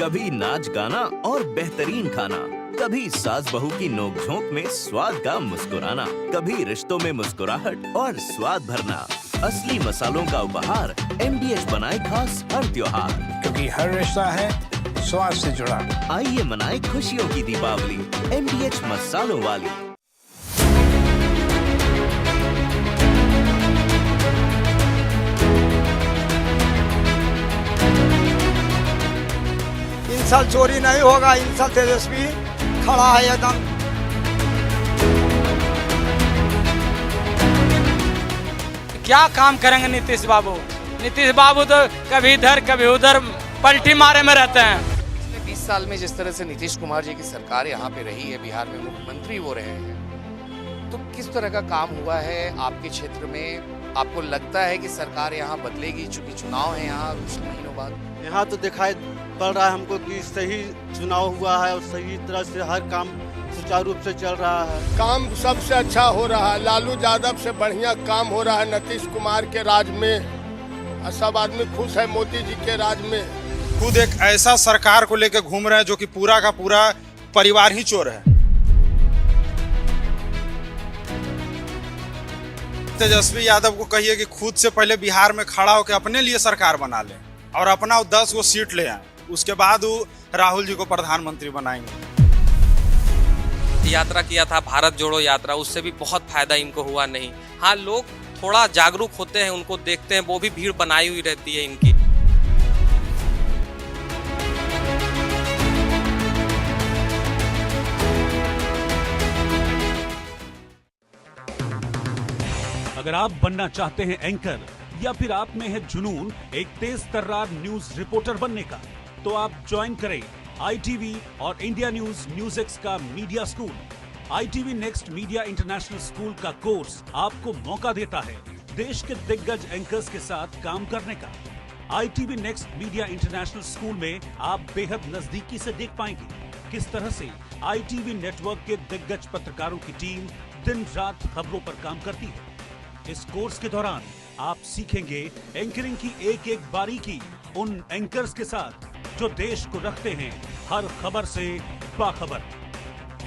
S12: कभी नाच गाना और बेहतरीन खाना, कभी सास बहू की नोक-झोंक में स्वाद का मुस्कुराना, कभी रिश्तों में मुस्कुराहट और स्वाद भरना। असली मसालों का उपहार MDH बनाए खास हर त्योहार,
S13: क्योंकि हर रिश्ता है स्वाद से जुड़ा।
S12: आइए मनाए खुशियों की दीपावली MDH मसालों वाली।
S14: इन साल चोरी नहीं होगा, इन साल तेजस्वी खड़ा है एकदम
S7: क्या काम करेंगे नीतीश बाबू? नीतीश बाबू तो कभी इधर कभी उधर पलटी मारे में रहते हैं।
S14: पिछले 20 साल में जिस तरह से नीतीश कुमार जी की सरकार यहाँ पे रही है, बिहार में मुख्यमंत्री वो रहे हैं, तो किस तरह का काम हुआ है आपके क्षेत्र में? आपको लगता है कि सरकार यहाँ बदलेगी, चूंकि चुनाव है यहाँ कुछ महीनों बाद?
S15: यहाँ तो दिखाई पड़ रहा है हमको कि सही चुनाव हुआ है और सही तरह से हर काम सुचारू रूप से चल रहा है।
S16: काम सबसे अच्छा हो रहा है, लालू यादव से बढ़िया काम हो रहा है नीतीश कुमार के राज में, और सब आदमी खुश है मोदी जी के राज में।
S17: खुद एक ऐसा सरकार को लेकर घूम रहे हैं जो कि पूरा का पूरा परिवार ही चोर है। तेजस्वी यादव को कहिए कि खुद से पहले बिहार में खड़ा होकर अपने लिए सरकार बना ले और अपना 10 को सीट ले आए, उसके बाद वो राहुल जी को प्रधानमंत्री बनाएंगे।
S18: यात्रा किया था भारत जोड़ो यात्रा, उससे भी बहुत फायदा इनको हुआ नहीं। हाँ, लोग थोड़ा जागरूक होते हैं, उनको देखते हैं, वो भी भीड़ बनाई हुई रहती है इनकी।
S8: अगर आप बनना चाहते हैं एंकर या फिर आप में है जुनून एक तेज तर्रार न्यूज रिपोर्टर बनने का, तो आप ज्वाइन करें ITV और इंडिया न्यूज एक्स का media school. ITV next media international school का कोर्स आपको मौका देता है देश के दिग्गज एंकर्स के साथ काम करने का। ITV next media international school में आप बेहद नजदीकी से देख पाएंगे किस तरह से ITV नेटवर्क के दिग्गज पत्रकारों की टीम दिन रात खबरों पर काम करती है। इस कोर्स के दौरान आप सीखेंगे एंकरिंग की एक एक बारीकी उन एंकर्स के साथ जो देश को रखते हैं हर खबर से बाखबर।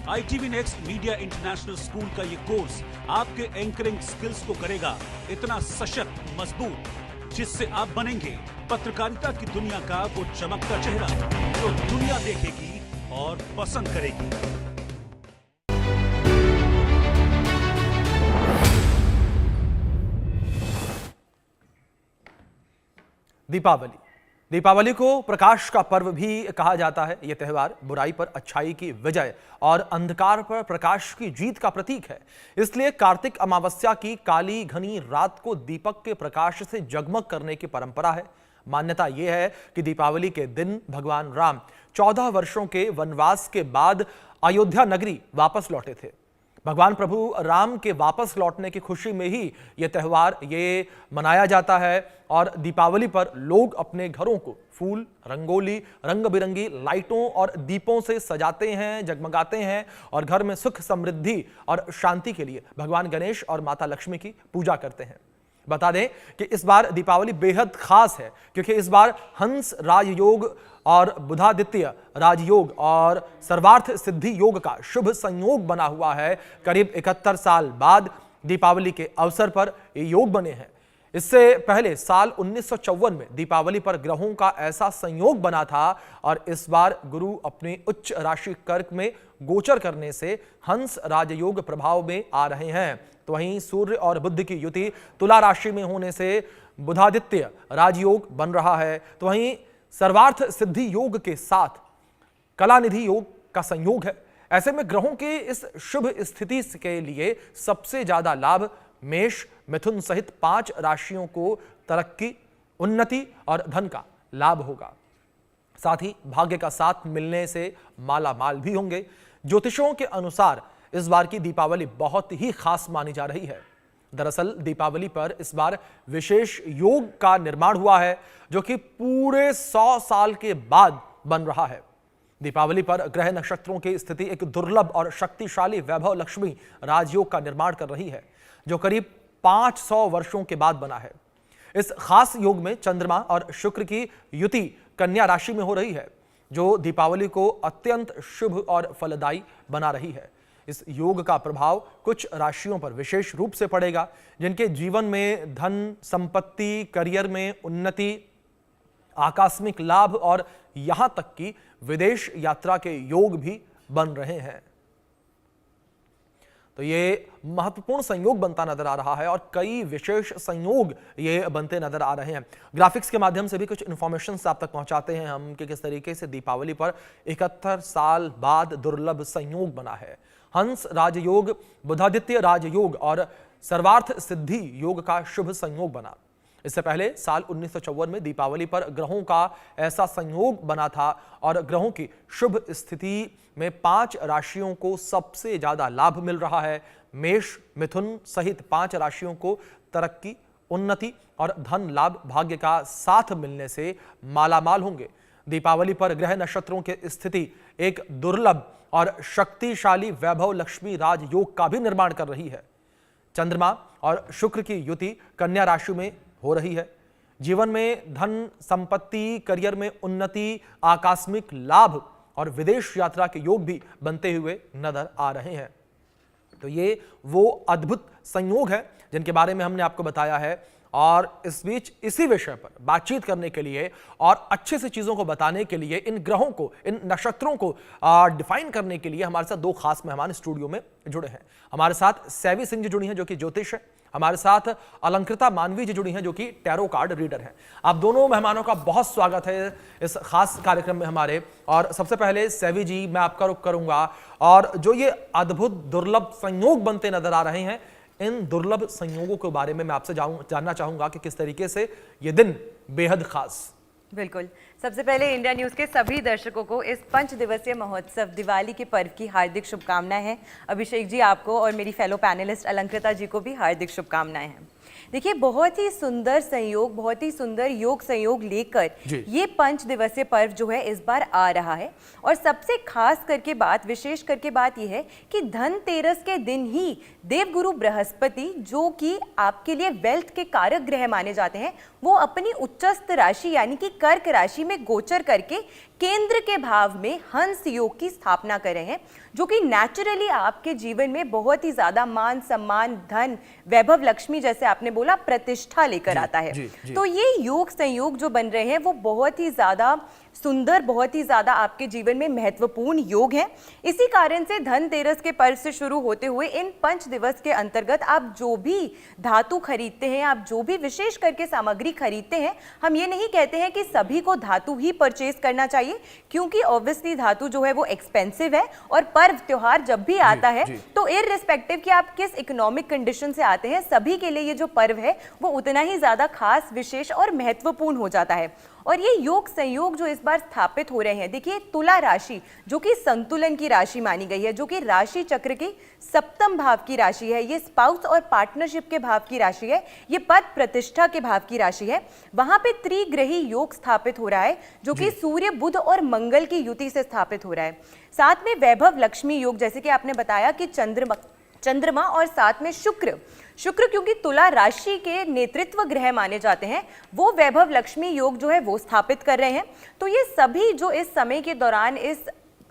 S8: ITV next media international school का ये कोर्स आपके एंकरिंग स्किल्स को करेगा इतना सशक्त, मजबूत, जिससे आप बनेंगे पत्रकारिता की दुनिया का वो चमकता चेहरा जो दुनिया देखेगी और पसंद करेगी।
S19: दीपावली को प्रकाश का पर्व भी कहा जाता है। यह त्योहार बुराई पर अच्छाई की विजय और अंधकार पर प्रकाश की जीत का प्रतीक है। इसलिए कार्तिक अमावस्या की काली घनी रात को दीपक के प्रकाश से जगमग करने की परंपरा है। मान्यता यह है कि दीपावली के दिन भगवान राम 14 वर्षों के वनवास के बाद अयोध्या नगरी वापस लौटे थे। भगवान प्रभु राम के वापस लौटने की खुशी में ही यह त्यौहार ये मनाया जाता है और दीपावली पर लोग अपने घरों को फूल, रंगोली, रंग बिरंगी लाइटों और दीपों से सजाते हैं, जगमगाते हैं और घर में सुख, समृद्धि और शांति के लिए भगवान गणेश और माता लक्ष्मी की पूजा करते हैं। बता दें कि इस बार दीपावली बेहद खास है क्योंकि इस बार हंस राजयोग और बुधादित्य राजयोग और सर्वार्थ सिद्धि योग का शुभ संयोग बना हुआ है। करीब 71 साल बाद दीपावली के अवसर पर ये योग बने हैं। इससे पहले साल 1954 में दीपावली पर ग्रहों का ऐसा संयोग बना था और इस बार गुरु अपनी उच्च राशि कर्क में गोचर करने से हंस राजयोग प्रभाव में आ रहे हैं। तो वहीं सूर्य और बुध की युति तुला राशि में होने से बुधादित्य राजयोग बन रहा है। तो वहीं सर्वार्थ सिद्धि योग के साथ कलानिधि योग का संयोग है। ऐसे में ग्रहों के इस शुभ स्थिति के लिए सबसे ज्यादा लाभ मेष, मिथुन सहित 5 राशियों को तरक्की, उन्नति और धन का लाभ होगा। साथ ही भाग्य का साथ मिलने से माला माल भी होंगे। ज्योतिषों के अनुसार इस बार की दीपावली बहुत ही खास मानी जा रही है। दरअसल दीपावली पर इस बार विशेष योग का निर्माण हुआ है जो कि पूरे 100 साल के बाद बन रहा है। दीपावली पर ग्रह नक्षत्रों की स्थिति एक दुर्लभ और शक्तिशाली वैभव लक्ष्मी राजयोग का निर्माण कर रही है जो करीब 500 वर्षों के बाद बना है। इस खास योग में चंद्रमा और शुक्र की युति कन्या राशि में हो रही है जो दीपावली को अत्यंत शुभ और फलदायी बना रही है। इस योग का प्रभाव कुछ राशियों पर विशेष रूप से पड़ेगा जिनके जीवन में धन, संपत्ति, करियर में उन्नति, आकस्मिक लाभ और यहां तक कि विदेश यात्रा के योग भी बन रहे हैं। तो ये महत्वपूर्ण संयोग बनता नजर आ रहा है और कई विशेष संयोग ये बनते नजर आ रहे हैं। ग्राफिक्स के माध्यम से भी कुछ इंफॉर्मेशन आप तक पहुंचाते हैं हम कि किस तरीके से दीपावली पर 71 साल बाद दुर्लभ संयोग बना है। हंस राजयोग, बुधादित्य राजयोग और सर्वार्थ सिद्धि योग का शुभ संयोग बना। इससे पहले साल 1954 में दीपावली पर ग्रहों का ऐसा संयोग बना था और ग्रहों की शुभ स्थिति में 5 राशियों को सबसे ज्यादा लाभ मिल रहा है। मेष, मिथुन सहित 5 राशियों को तरक्की, उन्नति और धन लाभ भाग्य का साथ मिलने से मालामाल होंगे। दीपावली पर ग्रह नक्षत्रों की स्थिति एक दुर्लभ और शक्तिशाली वैभव लक्ष्मी राज योग का भी निर्माण कर रही है। चंद्रमा और शुक्र की युति कन्या राशि में हो रही है। जीवन में धन संपत्ति, करियर में उन्नति, आकस्मिक लाभ और विदेश यात्रा के योग भी बनते हुए नजर आ रहे हैं। तो ये वो अद्भुत संयोग है जिनके बारे में हमने आपको बताया है। और इस बीच इसी विषय पर बातचीत करने के लिए और अच्छे से चीजों को बताने के लिए, इन ग्रहों को, इन नक्षत्रों को डिफाइन करने के लिए हमारे साथ 2 खास मेहमान स्टूडियो में जुड़े हैं। हमारे साथ सैवी सिंह जी जुड़ी हैं जो कि ज्योतिष है। हमारे साथ अलंकृता मानवी जी जुड़ी हैं जो कि टैरो कार्ड रीडर हैं। आप दोनों मेहमानों का बहुत स्वागत है इस खास कार्यक्रम में हमारे। और सबसे पहले सैवी जी, मैं आपका रुख करूंगा। और जो ये अद्भुत दुर्लभ संयोग बनते नजर आ रहे हैं, इन दुर्लभ संयोगों के बारे में मैं आपसे जानना चाहूंगा कि किस तरीके से ये दिन बेहद खास।
S20: बिल्कुल, सबसे पहले इंडिया न्यूज़ के सभी दर्शकों को इस 5 दिवसीय महोत्सव दिवाली के पर्व की हार्दिक शुभकामनाएं हैं। अभिषेक जी, आपको और मेरी फेलो पैनलिस्ट अलंकृता जी को भी हार्दिक शुभकामनाएं हैं। देखिए, बहुत ही सुंदर संयोग, बहुत ही सुंदर योग संयोग लेकर ये 5 दिवसीय पर्व जो है इस बार आ रहा है। और सबसे खास करके बात, विशेष करके बात ये है कि धनतेरस के दिन ही देवगुरु बृहस्पति, जो कि आपके लिए वेल्थ के कारक ग्रह माने जाते हैं, वो अपनी उच्चस्थ राशि यानी कि कर्क राशि में गोचर करके केंद्र के भाव में हंस योग की स्थापना कर रहे हैं, जो कि नेचुरली आपके जीवन में बहुत ही ज्यादा मान, सम्मान, धन, वैभव लक्ष्मी, जैसे आपने बोला, प्रतिष्ठा लेकर आता है। तो ये योग संयोग जो बन रहे हैं वो बहुत ही ज्यादा सुंदर, बहुत ही ज्यादा आपके जीवन में महत्वपूर्ण योग है। इसी कारण से धनतेरस के पर्व से शुरू होते हुए इन 5 दिवस के अंतर्गत आप जो भी धातु खरीदते हैं, आप जो भी विशेष करके सामग्री खरीदते हैं, हम ये नहीं कहते हैं कि सभी को धातु ही परचेज करना चाहिए, क्योंकि ऑब्वियसली धातु जो है वो एक्सपेंसिव है। और पर्व त्योहार जब भी आता है तो इररिस्पेक्टिव कि आप किस इकोनॉमिक कंडीशन से आते हैं, सभी के लिए ये जो पर्व है वो उतना ही ज्यादा खास, विशेष और महत्वपूर्ण हो जाता है। और ये योग संयोग जो इस बार स्थापित हो रहे हैं, देखिए, तुला राशि जो कि संतुलन की राशि मानी गई है, जो कि राशि चक्र के 7वें भाव की राशि है, ये स्पाउस और पार्टनरशिप के भाव की राशि है, ये पद प्रतिष्ठा के भाव की राशि है। वहां पे त्रिग्रही योग स्थापित हो रहा है, जो कि सूर्य, बुध और मंगल की युति से स्थापित हो रहा है। साथ में वैभव लक्ष्मी योग, जैसे कि आपने बताया कि चंद्रमा और साथ में शुक्र, क्योंकि तुला राशि के नेतृत्व ग्रह माने जाते हैं, वो वैभव लक्ष्मी योग जो है वो स्थापित कर रहे हैं। तो ये सभी जो इस समय के दौरान,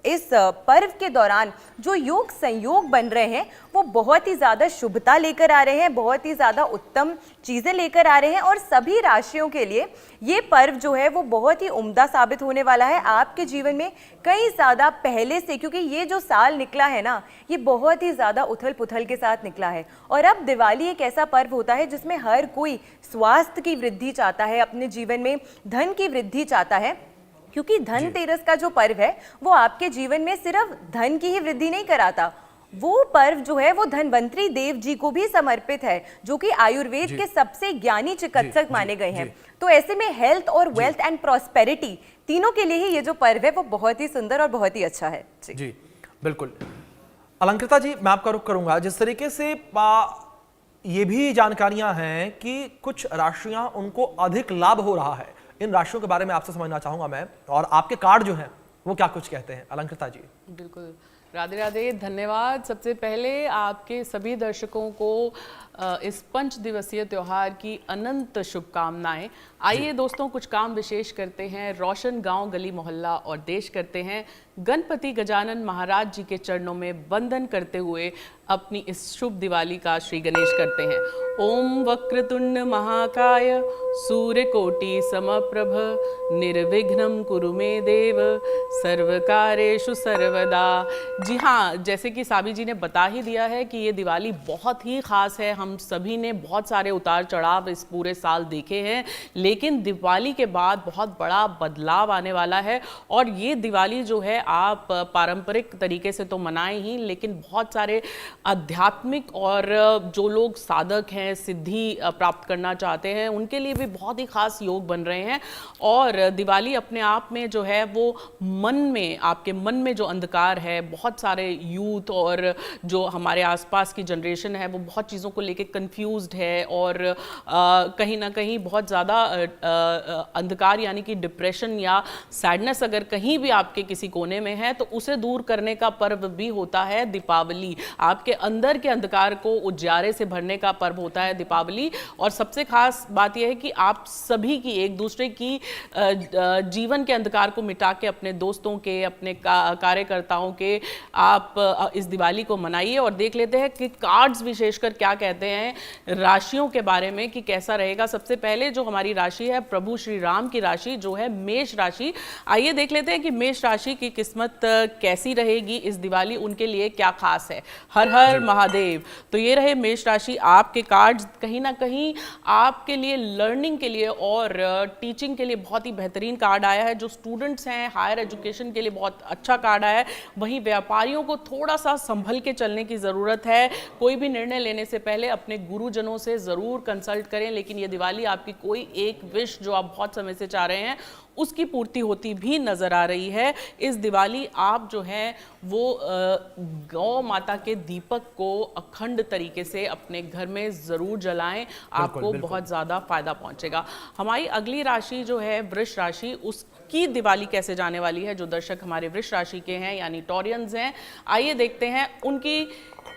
S20: इस पर्व के दौरान जो योग संयोग बन रहे हैं, वो बहुत ही ज़्यादा शुभता लेकर आ रहे हैं, बहुत ही ज़्यादा उत्तम चीज़ें लेकर आ रहे हैं। और सभी राशियों के लिए ये पर्व जो है वो बहुत ही उम्दा साबित होने वाला है आपके जीवन में, कई ज़्यादा पहले से, क्योंकि ये जो साल निकला है ना, ये बहुत ही ज़्यादा उथल पुथल के साथ निकला है। और अब दिवाली एक ऐसा पर्व होता है जिसमें हर कोई स्वास्थ्य की वृद्धि चाहता है, अपने जीवन में धन की वृद्धि चाहता है, क्योंकि धनतेरस का जो पर्व है वो आपके जीवन में सिर्फ धन की ही वृद्धि नहीं कराता, वो पर्व जो है वो धन्वंतरी देव जी को भी समर्पित है, जो कि आयुर्वेद के सबसे ज्ञानी चिकित्सक माने गए हैं। तो ऐसे में हेल्थ और वेल्थ एंड प्रॉस्पेरिटी तीनों के लिए ही ये जो पर्व है वो बहुत ही सुंदर और बहुत ही अच्छा है।
S19: जी बिल्कुल। अलंकृता जी, मैं आपका रुख करूंगा। जिस तरीके से ये भी जानकारियां हैं कि कुछ राशियां, उनको अधिक लाभ हो रहा है, इन राशियों के बारे में आपसे समझना चाहूंगा मैं, और आपके कार्ड जो हैं वो क्या कुछ कहते हैं। अलंकृता जी।
S21: बिल्कुल, राधे राधे, धन्यवाद। सबसे पहले आपके सभी दर्शकों को इस 5 दिवसीय त्योहार की अनंत शुभकामनाएं। आइए दोस्तों, कुछ काम विशेष करते हैं, रोशन गांव, गली मोहल्ला और देश करते हैं। गणपति गजानन महाराज जी के चरणों में वंदन करते हुए अपनी इस शुभ दिवाली का श्री गणेश करते हैं। ओम वक्रतुंड महाकाय सूर्यकोटि समप्रभ निर्विघ्नं कुरु मे देव सर्वकारेषु सर्वदा। जी हाँ, जैसे कि साबी जी ने बता ही दिया है कि ये दिवाली बहुत ही खास है। हम सभी ने बहुत सारे उतार चढ़ाव इस पूरे साल देखे हैं, लेकिन दिवाली के बाद बहुत बड़ा बदलाव आने वाला है। और ये दिवाली जो है आप पारंपरिक तरीके से तो मनाएं ही, लेकिन बहुत सारे आध्यात्मिक और जो लोग साधक हैं, सिद्धि प्राप्त करना चाहते हैं, उनके लिए भी बहुत ही खास योग बन रहे हैं। और दिवाली अपने आप में जो है वो मन में, आपके मन में जो अंधकार है, बहुत सारे यूथ और जो हमारे आसपास की जनरेशन है वो बहुत चीज़ों को लेके कंफ्यूज्ड है और कहीं ना कहीं बहुत ज़्यादा अंधकार यानी कि डिप्रेशन या सैडनेस अगर कहीं भी आपके किसी कोने में है तो उसे दूर करने का पर्व भी होता है दीपावली। आपके अंदर के अंधकार को उजारे से भरने का पर्व होता है दीपावली। और सबसे खास बात यह है कि आप सभी की, एक दूसरे की जीवन के अंधकार को मिटा के अपने दोस्तों के, अपने कार्यकर्ताओं के आप इस दिवाली को मनाइए। और देख लेते हैं कि कार्ड्स विशेषकर क्या कहते हैं राशियों के बारे में कि कैसा रहेगा। सबसे पहले जो हमारी राशि है प्रभु श्री राम की राशि जो है मेष राशि। आइए देख लेते हैं कि मेष राशि की किस्मत कैसी रहेगी इस दिवाली, उनके लिए क्या खास है। हर हर महादेव। तो ये रहे मेष राशि, आपके कार्ड्स कहीं ना कहीं आपके लिए लर्निंग के लिए और टीचिंग के लिए बहुत ही बेहतरीन कार्ड आया है। जो स्टूडेंट्स हैं हायर एजुकेशन के लिए बहुत अच्छा कार्ड आया है। वहीं व्यापारियों को थोड़ा सा संभल के चलने की ज़रूरत है। कोई भी निर्णय लेने से पहले अपने गुरुजनों से ज़रूर कंसल्ट करें। लेकिन ये दिवाली आपकी कोई एक विश जो आप बहुत समय से चाह रहे हैं उसकी पूर्ति होती भी नजर आ रही है। इस दिवाली आप जो है वो गौ माता के दीपक को अखंड तरीके से अपने घर में ज़रूर जलाएं, आपको बहुत ज़्यादा फायदा पहुंचेगा। हमारी अगली राशि जो है वृष राशि, उसकी दिवाली कैसे जाने वाली है। जो दर्शक हमारे वृष राशि के हैं यानी टॉरियंस हैं, आइए देखते हैं उनकी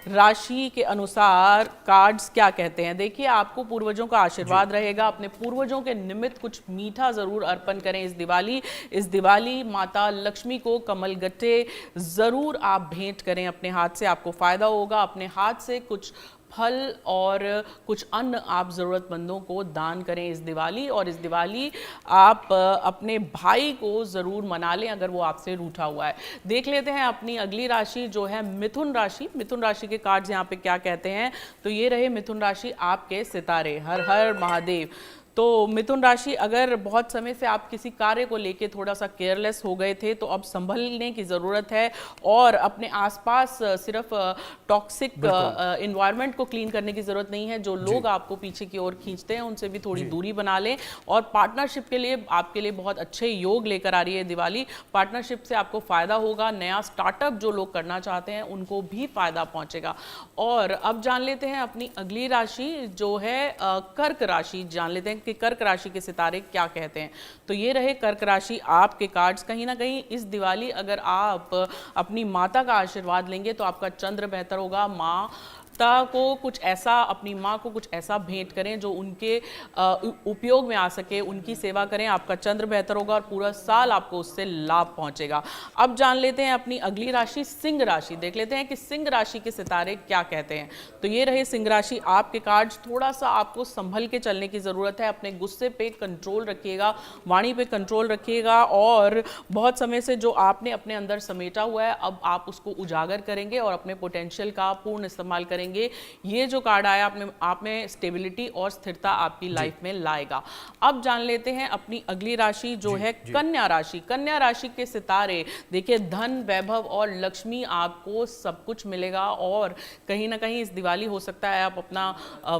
S21: राशि के अनुसार कार्ड्स क्या कहते हैं। देखिए, आपको पूर्वजों का आशीर्वाद रहेगा। अपने पूर्वजों के निमित्त कुछ मीठा जरूर अर्पण करें इस दिवाली। इस दिवाली माता लक्ष्मी को कमल गट्टे जरूर आप भेंट करें अपने हाथ से, आपको फायदा होगा। अपने हाथ से कुछ फल और कुछ अन्न आप ज़रूरतमंदों को दान करें इस दिवाली। और इस दिवाली आप अपने भाई को ज़रूर मना लें अगर वो आपसे रूठा हुआ है। देख लेते हैं अपनी अगली राशि जो है मिथुन राशि। मिथुन राशि के कार्ड्स यहाँ पे क्या कहते हैं। तो ये रहे मिथुन राशि, आपके सितारे। हर हर महादेव। तो मिथुन राशि, अगर बहुत समय से आप किसी कार्य को लेके थोड़ा सा केयरलेस हो गए थे तो अब संभलने की ज़रूरत है। और अपने आसपास सिर्फ टॉक्सिक इन्वायरमेंट को क्लीन करने की ज़रूरत नहीं है। जो लोग आपको पीछे की ओर खींचते हैं उनसे भी थोड़ी दूरी बना लें। और पार्टनरशिप के लिए आपके लिए बहुत अच्छे योग लेकर आ रही है दिवाली। पार्टनरशिप से आपको फ़ायदा होगा। नया स्टार्टअप जो लोग करना चाहते हैं उनको भी फ़ायदा पहुँचेगा। और अब जान लेते हैं अपनी अगली राशि जो है कर्क राशि। जान लेते हैं कि कर्क राशि के सितारे क्या कहते हैं। तो ये रहे कर्क राशि, आपके कार्ड्स। कहीं ना कहीं इस दिवाली अगर आप अपनी माता का आशीर्वाद लेंगे तो आपका चंद्र बेहतर होगा। माता को कुछ ऐसा, अपनी माँ को कुछ ऐसा भेंट करें जो उनके उपयोग में आ सके, उनकी सेवा करें, आपका चंद्र बेहतर होगा और पूरा साल आपको उससे लाभ पहुंचेगा। अब जान लेते हैं अपनी अगली राशि सिंह राशि। देख लेते हैं कि सिंह राशि के सितारे क्या कहते हैं। तो ये रहे सिंह राशि, आपके कार्ड्स। थोड़ा सा आपको संभल के चलने की ज़रूरत है। अपने गुस्से पे कंट्रोल रखिएगा, वाणी पे कंट्रोल रखिएगा। और बहुत समय से जो आपने अपने अंदर समेटा हुआ है अब आप उसको उजागर करेंगे और अपने पोटेंशियल का पूर्ण इस्तेमाल करेंगे। ये जो कार्ड आया आप में स्टेबिलिटी और स्थिरता आपकी लाइफ में लाएगा। अब जान लेते हैं अपनी अगली राशि जो है कन्या राशि। कन्या राशि के सितारे, देखिए धन, वैभव और लक्ष्मी, आपको सब कुछ मिलेगा। और कहीं ना कहीं इस दिवाली हो सकता है आप अपना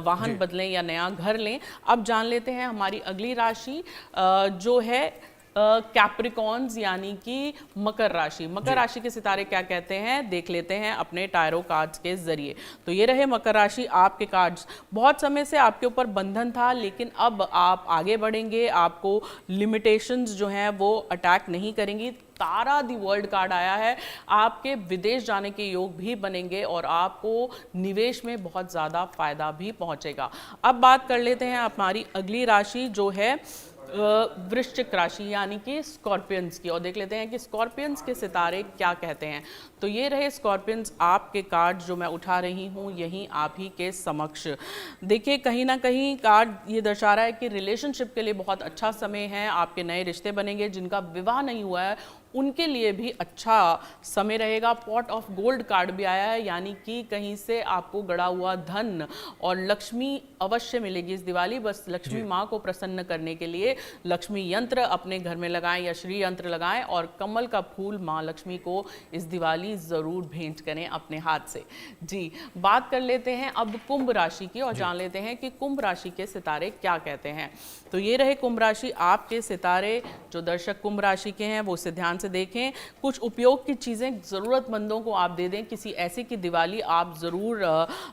S21: वाहन बदलें या नया घर लें। अब जान लेते हैं हमारी अगली राशि जो है कैप्रिकॉन्स यानी कि मकर राशि। मकर राशि के सितारे क्या कहते हैं देख लेते हैं अपने टायरो कार्ड्स के जरिए। तो ये रहे मकर राशि, आपके कार्ड्स। बहुत समय से आपके ऊपर बंधन था लेकिन अब आप आगे बढ़ेंगे, आपको लिमिटेशंस जो हैं वो अटैक नहीं करेंगी। तारा दी वर्ल्ड कार्ड आया है, आपके विदेश जाने के योग भी बनेंगे और आपको निवेश में बहुत ज़्यादा फायदा भी पहुंचेगा। अब बात कर लेते हैं हमारी अगली राशि जो है वृश्चिक राशि यानी कि स्कॉर्पियंस की। और देख लेते हैं कि स्कॉर्पियंस के सितारे क्या कहते हैं। तो ये रहे स्कॉर्पियंस, आपके कार्ड जो मैं उठा रही हूँ यहीं आप ही के समक्ष। देखिए कहीं ना कहीं कार्ड ये दर्शा रहा है कि रिलेशनशिप के लिए बहुत अच्छा समय है। आपके नए रिश्ते बनेंगे। जिनका विवाह नहीं हुआ है उनके लिए भी अच्छा समय रहेगा। पॉट ऑफ गोल्ड कार्ड भी आया है, यानी कि कहीं से आपको गड़ा हुआ धन और लक्ष्मी अवश्य मिलेगी इस दिवाली। बस लक्ष्मी माँ को प्रसन्न करने के लिए लक्ष्मी यंत्र अपने घर में लगाएं या श्री यंत्र लगाएं और कमल का फूल माँ लक्ष्मी को इस दिवाली जरूर भेंट करें अपने हाथ से। जी, बात कर लेते हैं अब कुंभ राशि की और जान लेते हैं कि कुंभ राशि के सितारे क्या कहते हैं। तो ये रहे कुंभ राशि, आपके सितारे। जो दर्शक कुंभ राशि के हैं वो उसे ध्यान से देखें। कुछ उपयोग की चीज़ें ज़रूरतमंदों को आप दे दें। किसी ऐसे की दिवाली आप ज़रूर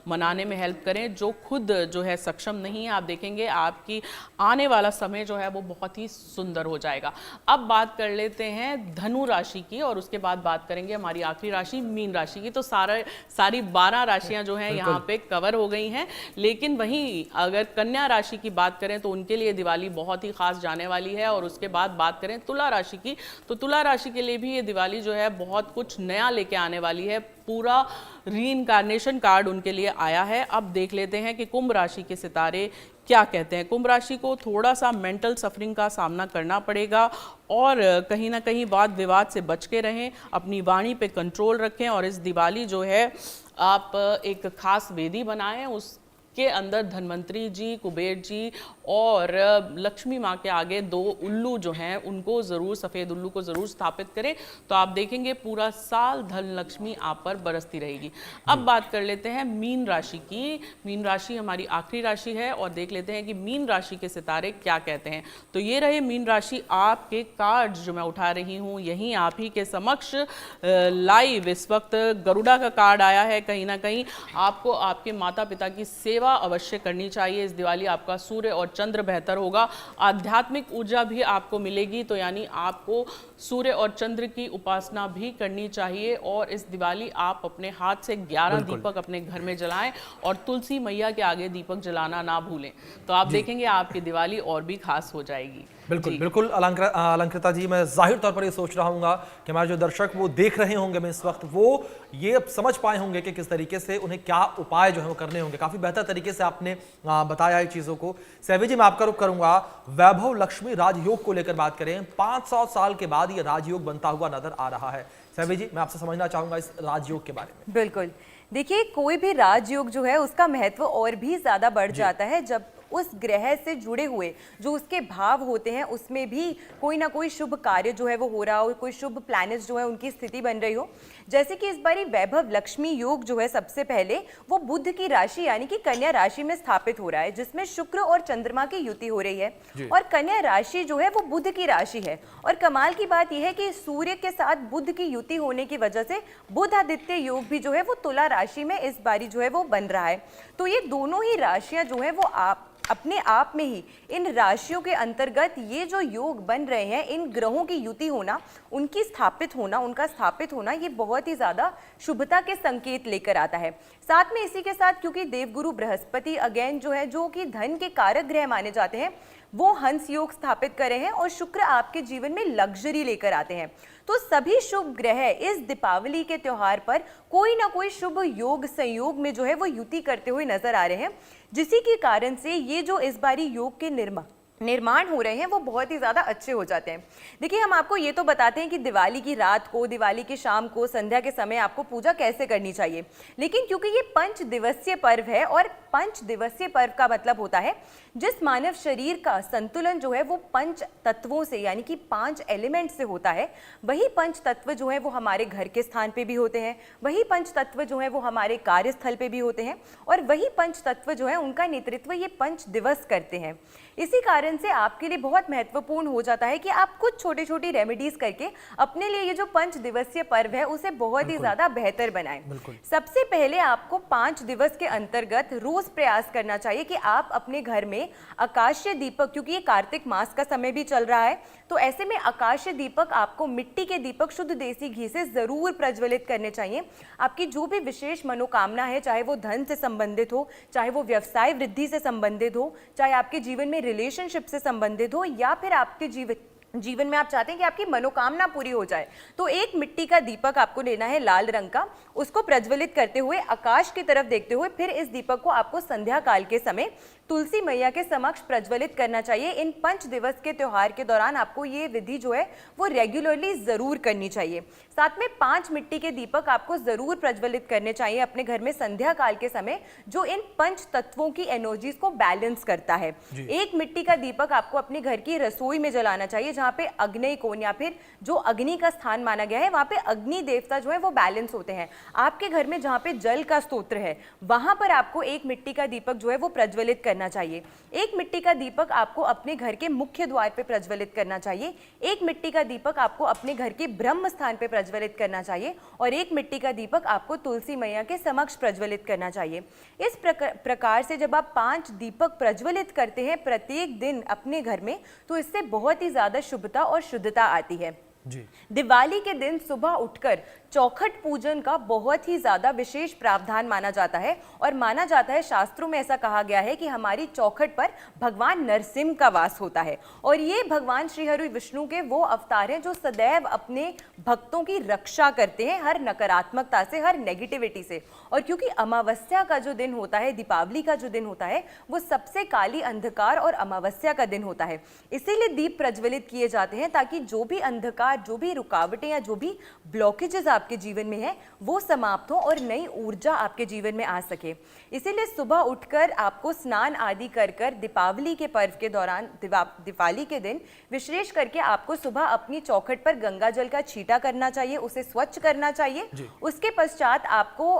S21: मनाने में हेल्प करें जो खुद जो है सक्षम नहीं है। आप देखेंगे आपकी आने वाला समय जो है वो बहुत ही सुंदर हो जाएगा। अब बात कर लेते हैं धनु राशि की और उसके बाद बात करेंगे हमारी आखिरी राशि मीन राशि की। तो सारी 12 राशियां जो हैं यहाँ पे कवर हो गई हैं। लेकिन वहीं अगर कन्या राशि की बात करें तो उनके लिए दिवाली बहुत ही खास जाने वाली है। और उसके बाद बात करें तुला राशि की, तो तुला राशि के लिए भी ये दिवाली जो है बहुत कुछ नया लेके आने वाली है। पूरा रीइंकार्नेशन कार्ड उनके लिए आया है। अब देख लेते हैं कि कुंभ राशि के सितारे क्या कहते हैं। कुंभ राशि को थोड़ा सा मेंटल सफरिंग का सामना करना पड़ेगा और कहीं ना कहीं वाद विवाद से बच के रहें, अपनी वाणी पे कंट्रोल रखें और इस दिवाली जो है आप एक खास वेदी बनाएं, उसके अंदर धन्वंतरी जी, कुबेर जी और लक्ष्मी माँ के आगे 2 उल्लू जो हैं उनको ज़रूर, सफ़ेद उल्लू को ज़रूर स्थापित करें। तो आप देखेंगे पूरा साल धन लक्ष्मी आप पर बरसती रहेगी। अब बात कर लेते हैं मीन राशि की। मीन राशि हमारी आखिरी राशि है और देख लेते हैं कि मीन राशि के सितारे क्या कहते हैं। तो ये रहे मीन राशि, आपके कार्ड जो मैं उठा रही हूँ यहीं आप ही के समक्ष लाइव इस वक्त गरुड़ा का कार्ड आया है। कहीं ना कहीं आपको आपके माता पिता की सेवा अवश्य करनी चाहिए। इस दिवाली आपका सूर्य और चंद्र बेहतर होगा, आध्यात्मिक ऊर्जा भी आपको मिलेगी। तो यानी आपको सूर्य और चंद्र की उपासना भी करनी चाहिए। और इस दिवाली आप अपने हाथ से 11 दीपक अपने घर में जलाएं और तुलसी मैया के आगे दीपक जलाना ना भूलें। तो आप देखेंगे आपकी दिवाली और भी खास हो जाएगी।
S19: बिल्कुल बिल्कुल अलंकृता जी, मैं जाहिर तौर पर ये सोच रहा हूँ कि हमारे जो दर्शक वो देख रहे होंगे मैं इस वक्त, वो ये समझ पाए होंगे कि किस तरीके से उन्हें क्या उपाय जो है वो करने होंगे। काफी बेहतर तरीके से आपने बताया है चीजों को। सैवी जी, मैं आपका रुख करूंगा, वैभव लक्ष्मी राजयोग को लेकर बात करें। 500 साल के बाद ये राजयोग बनता हुआ नजर आ रहा है। सैवी जी, मैं आपसे समझना चाहूंगा इस राजयोग के बारे में।
S20: बिल्कुल, देखिए कोई भी राजयोग जो है उसका महत्व और भी ज्यादा बढ़ जाता है जब उस ग्रह से जुड़े हुए जो उसके भाव होते हैं उसमें भी कोई ना कोई शुभ कार्य जो है वो हो रहा हो, कोई शुभ प्लैनेट्स जो है उनकी स्थिति बन रही हो। जैसे कि इस बारी वैभव लक्ष्मी योग जो है सबसे पहले वो बुध की राशि यानी कि कन्या राशि में स्थापित हो रहा है, जिसमें शुक्र और चंद्रमा की युति हो रही है। और कन्या राशि जो है वो बुध की राशि है। और कमाल की बात यह है कि सूर्य के साथ बुध की युति होने की वजह से बुध आदित्य योग भी जो है वो तुला राशि में इस बारी जो है वो बन रहा है। तो ये दोनों ही राशियां जो है वो अपने आप में ही इन राशियों के अंतर्गत ये जो योग बन रहे हैं, इन ग्रहों की युति होना, उनकी स्थापित होना, उनका स्थापित होना, ये बहुत ही ज्यादा शुभता के संकेत लेकर आता है। साथ में इसी के साथ क्योंकि देवगुरु बृहस्पति अगेन जो है, जो कि धन के कारक ग्रह माने जाते हैं, वो हंस योग स्थापित कर रहे हैं और शुक्र आपके जीवन में लग्जरी लेकर आते हैं। तो सभी शुभ ग्रह इस दीपावली के त्योहार पर कोई ना कोई शुभ योग संयोग में जो है वो युति करते हुए नजर आ रहे हैं, जिसी के कारण से ये जो इस बारी योग के निर्माण हो रहे हैं वो बहुत ही ज़्यादा अच्छे हो जाते हैं। देखिए, हम आपको ये तो बताते हैं कि दिवाली की रात को, दिवाली की शाम को, संध्या के समय आपको पूजा कैसे करनी चाहिए, लेकिन क्योंकि ये 5 दिवसीय पर्व है और 5 दिवसीय पर्व का मतलब होता है जिस मानव शरीर का संतुलन जो है वो 5 तत्वों से यानी कि 5 एलिमेंट से होता है, वही 5 तत्व जो है वो हमारे घर के स्थान पे भी होते हैं, वही 5 तत्व जो है वो हमारे कार्यस्थल पे भी होते हैं और वही 5 तत्व जो है उनका नेतृत्व ये 5 दिवस करते हैं। इसी कारण से आपके लिए बहुत महत्वपूर्ण हो जाता है कि आप कुछ छोटी छोटी रेमेडीज करके अपने लिए ये जो 5 दिवसीय पर्व है उसे बहुत ही ज्यादा बेहतर बनाएं। सबसे पहले आपको 5 दिवस के अंतर्गत रोज प्रयास करना चाहिए कि आप अपने घर में आकाशीय दीपक, क्योंकि ये कार्तिक मास का समय भी चल रहा है, तो ऐसे में आकाशीय दीपक आपको मिट्टी के दीपक शुद्ध देसी घी से जरूर प्रज्वलित करने चाहिए। आपकी जो भी विशेष मनोकामना है, चाहे वो धन से संबंधित हो, चाहे वो व्यवसाय वृद्धि से संबंधित हो, चाहे आपके जीवन में रिलेशनशिप से संबंधित हो, या फिर आपके जीवन में आप चाहते हैं कि आपकी मनोकामना पूरी हो जाए, तो एक मिट्टी का दीपक आपको लेना है लाल रंग का, उसको प्रज्वलित करते हुए आकाश की तरफ देखते हुए फिर इस दीपक को आपको संध्या काल के समय तुलसी मैया के समक्ष प्रज्वलित करना चाहिए। इन 5 दिवस के त्योहार के दौरान आपको ये विधि जो है वो रेगुलरली जरूर करनी चाहिए। साथ में 5 मिट्टी के दीपक आपको जरूर प्रज्वलित करने चाहिए अपने घर में संध्या काल के समय, जो इन 5 तत्वों की एनर्जीज को बैलेंस करता है। एक मिट्टी का दीपक आपको अपने घर की रसोई में जलाना चाहिए, जहाँ पे अग्नि कोण या फिर जो अग्नि का स्थान माना गया है वहाँ पे अग्नि देवता जो है वो बैलेंस होते हैं। आपके घर में जहाँ पे जल का स्तोत्र है वहां पर आपको एक मिट्टी का दीपक जो है वो प्रज्वलित करना चाहिए। एक मिट्टी का दीपक आपको अपने घर के मुख्य द्वार पे प्रज्वलित करना चाहिए। एक मिट्टी का दीपक आपको अपने घर के ब्रह्म स्थान पे प्रज्वलित करना चाहिए और एक मिट्टी का दीपक आपको तुलसी मैया के समक्ष प्रज्वलित करना चाहिए। इस प्रकार से जब आप 5 दीपक प्रज्वलित करते हैं प्रत्येक दिन अपने घर में, तो इससे बहुत ही ज्यादा शुभता और शुद्धता आती है। दिवाली के दिन सुबह उठकर चौखट पूजन का बहुत ही ज्यादा विशेष प्रावधान माना जाता है और माना जाता है, शास्त्रों में ऐसा कहा गया है कि हमारी चौखट पर भगवान नरसिंह का वास होता है और ये भगवान श्री हरि विष्णु के वो अवतार हैं जो सदैव अपने भक्तों की रक्षा करते हैं हर नकारात्मकता से, हर नेगेटिविटी से। और क्योंकि अमावस्या का जो दिन होता है, दीपावली का जो दिन होता है, वो सबसे काली अंधकार और अमावस्या का दिन होता है, इसीलिए दीप प्रज्वलित किए जाते हैं ताकि जो भी अंधकार, जो भी रुकावटें या जो भी ब्लॉकेजेस आपके जीवन में है वो समाप्त हो और नई ऊर्जा आपके जीवन में आ सके। इसीलिए सुबह उठकर आपको स्नान आदि कर कर दीपावली के पर्व के दौरान, दिवाली के दिन विशेष करके आपको सुबह अपनी चौखट पर गंगा जल का छींटा करना चाहिए, उसे स्वच्छ करना चाहिए। उसके पश्चात आपको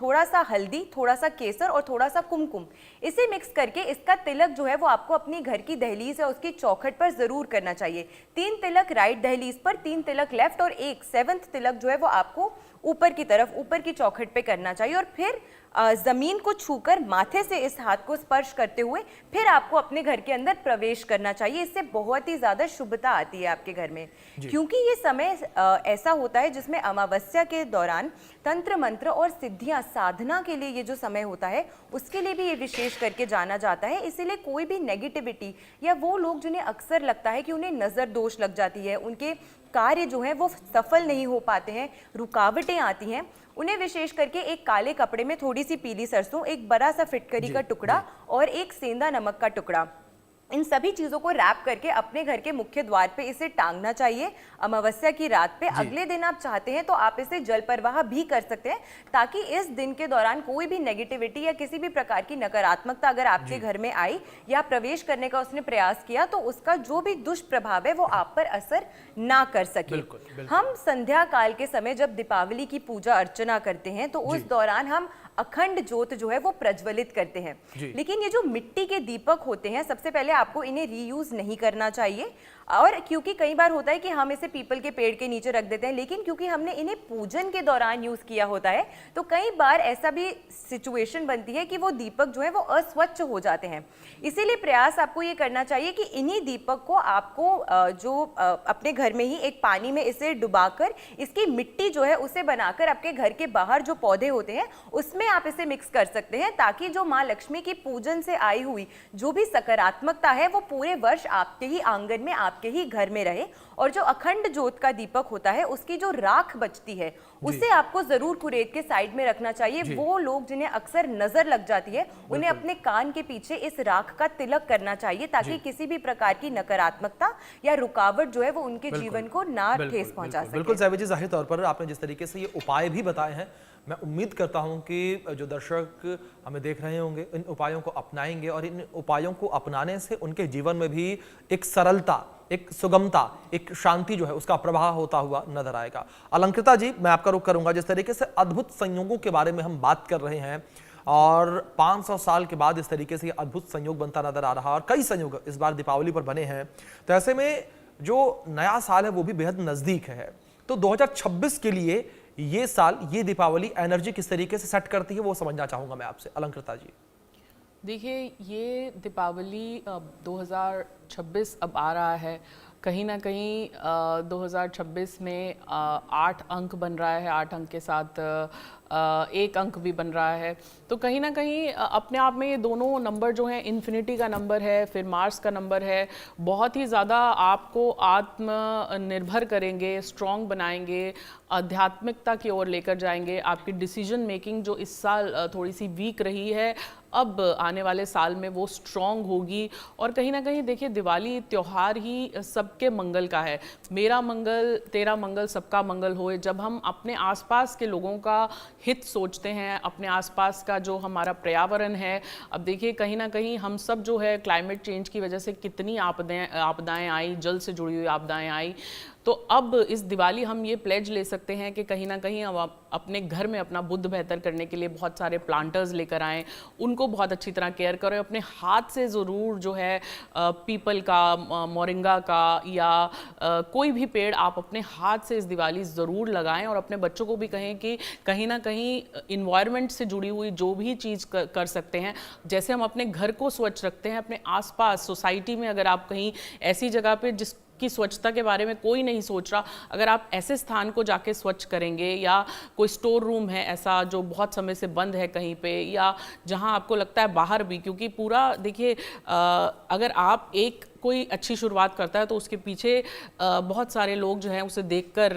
S20: थोड़ा सा हल्दी, थोड़ा सा केसर और थोड़ा सा कुमकुम, इसे मिक्स करके इसका तिलक जो है वो आपको अपनी घर की दहलीज या उसकी चौखट पर जरूर करना चाहिए। 3 तिलक राइट दहलीज पर, 3 तिलक लेफ्ट और एक 7th तिलक जो है वो आपको ऊपर की तरफ, ऊपर की चौखट पे करना चाहिए और फिर जमीन को छूकर माथे से इस हाथ को स्पर्श करते हुए फिर आपको अपने घर के अंदर प्रवेश करना चाहिए। इससे बहुत ही ज्यादा शुभता आती है आपके घर में, क्योंकि ये समय ऐसा होता है जिसमें अमावस्या के दौरान तंत्र मंत्र और सिद्धियां साधना के लिए ये जो समय होता है उसके लिए भी ये विशेष करके जाना जाता है। इसीलिए कोई भी नेगेटिविटी या वो लोग जिन्हें अक्सर लगता है कि उन्हें नजर दोष लग जाती है, उनके कार्य जो है वो सफल नहीं हो पाते हैं, रुकावटें आती हैं, उन्हें विशेष करके एक काले कपड़े में थोड़ी सी पीली सरसों, एक बड़ा सा फिटकरी का टुकड़ा और एक सेंधा नमक का टुकड़ा, इन सभी चीजों को रैप करके अपने घर के मुख्य द्वार पे इसे टांगना चाहिए अमावस्या की रात पे। अगले दिन आप चाहते हैं तो आप इसे जल प्रवाह भी कर सकते हैं ताकि इस दिन के दौरान कोई भी नेगेटिविटी या किसी भी प्रकार की नकारात्मकता अगर आपके घर में आई या प्रवेश करने का उसने प्रयास किया तो उसका जो भी दुष्प्रभाव है वो आप पर असर ना कर सके। हम संध्या काल के समय जब दीपावली की पूजा अर्चना करते हैं तो उस दौरान हम अखंड ज्योत जो है वो प्रज्वलित करते हैं। लेकिन ये जो मिट्टी के दीपक होते हैं, सबसे पहले आपको इन्हें रीयूज नहीं करना चाहिए। और क्योंकि कई बार होता है कि हम इसे पीपल के पेड़ के नीचे रख देते हैं, लेकिन क्योंकि हमने इन्हें पूजन के दौरान यूज किया होता है तो कई बार ऐसा भी सिचुएशन बनती है कि वो दीपक जो है वो अस्वच्छ हो जाते हैं। इसीलिए प्रयास आपको ये करना चाहिए कि इन्हीं दीपक को आपको अपने घर में ही एक पानी में इसे डुबाकर इसकी मिट्टी जो है उसे बनाकर आपके घर के बाहर जो पौधे होते हैं उसमें आप इसे मिक्स कर सकते हैं, ताकि जो माँ लक्ष्मी की पूजन से आई हुई जो भी सकारात्मकता है वो पूरे वर्ष आपके ही आंगन में, आपके ही घर में रहे। और जो अखंड ज्योत का दीपक होता है उसकी जो राख बचती है उसे आपको जरूर कुरेद के साइड में रखना चाहिए। वो लोग जिन्हें अक्सर नजर लग जाती है उन्हें अपने कान के पीछे इस राख का तिलक करना चाहिए ताकि किसी भी प्रकार की नकारात्मकता या रुकावट जो है वो उनके जीवन को ना ठेस पहुंचा सके।
S19: बिल्कुल साहिबा जी, जाहिर तौर पर आपने जिस तरीके से ये उपाय भी बताए हैं, मैं उम्मीद करता हूं कि जो दर्शक हमें देख रहे होंगे इन उपायों को अपनाएंगे और इन उपायों को अपनाने से उनके जीवन में भी एक सरलता, एक सुगमता, एक शांति जो है उसका प्रवाह होता हुआ नजर आएगा। अलंकृता जी, मैं आपका रुख करूंगा। जिस तरीके से अद्भुत संयोगों के बारे में हम बात कर रहे हैं और 500 साल के बाद इस तरीके से अद्भुत संयोग बनता नजर आ रहा है और कई संयोग इस बार दीपावली पर बने हैं, तो ऐसे में जो नया साल है वो भी बेहद नजदीक है। तो 2026 के लिए ये साल, ये दीपावली एनर्जी किस तरीके से सेट करती है वो समझना चाहूंगा मैं आपसे, अलंकृता जी।
S21: देखिए, ये दीपावली 2026 अब आ रहा है, कहीं ना कहीं 2026 में 8 अंक बन रहा है। 8 अंक के साथ एक अंक भी बन रहा है। तो कहीं ना कहीं अपने आप में ये दोनों नंबर जो हैं, इन्फिनिटी का नंबर है, फिर मार्स का नंबर है, बहुत ही ज़्यादा आपको आत्मनिर्भर करेंगे, स्ट्रॉन्ग बनाएंगे, आध्यात्मिकता की ओर लेकर जाएंगे। आपकी डिसीजन मेकिंग जो इस साल थोड़ी सी वीक रही है, अब आने वाले साल में वो स्ट्रॉन्ग होगी। और कहीं ना कहीं देखिए, दिवाली त्यौहार ही सबके मंगल का है। मेरा मंगल तेरा मंगल सबका मंगल होए। जब हम अपने आसपास के लोगों का हित सोचते हैं, अपने आसपास का जो हमारा पर्यावरण है, अब देखिए कहीं ना कहीं हम सब जो है क्लाइमेट चेंज की वजह से कितनी आपदाएं आई, जल से जुड़ी हुई आपदाएं आई। तो अब इस दिवाली हम ये प्लेज ले सकते हैं कि कहीं ना कहीं हम अपने घर में अपना बुद्ध बेहतर करने के लिए बहुत सारे प्लांटर्स लेकर आएँ, उनको बहुत अच्छी तरह केयर करें। अपने हाथ से ज़रूर जो है पीपल का, मोरिंगा का या कोई भी पेड़ आप अपने हाथ से इस दिवाली ज़रूर लगाएं। और अपने बच्चों को भी कहें कि कहीं ना कहीं इन्वायरमेंट से जुड़ी हुई जो भी चीज़ कर सकते हैं, जैसे हम अपने घर को स्वच्छ रखते हैं, अपने आसपास सोसाइटी में अगर आप कहीं ऐसी जगह पे जिस की स्वच्छता के बारे में कोई नहीं सोच रहा, अगर आप ऐसे स्थान को जाके स्वच्छ करेंगे, या कोई स्टोर रूम है ऐसा जो बहुत समय से बंद है कहीं पे, या जहां आपको लगता है बाहर भी, क्योंकि पूरा देखिए अगर आप एक कोई अच्छी शुरुआत करता है तो उसके पीछे बहुत सारे लोग जो हैं उसे देखकर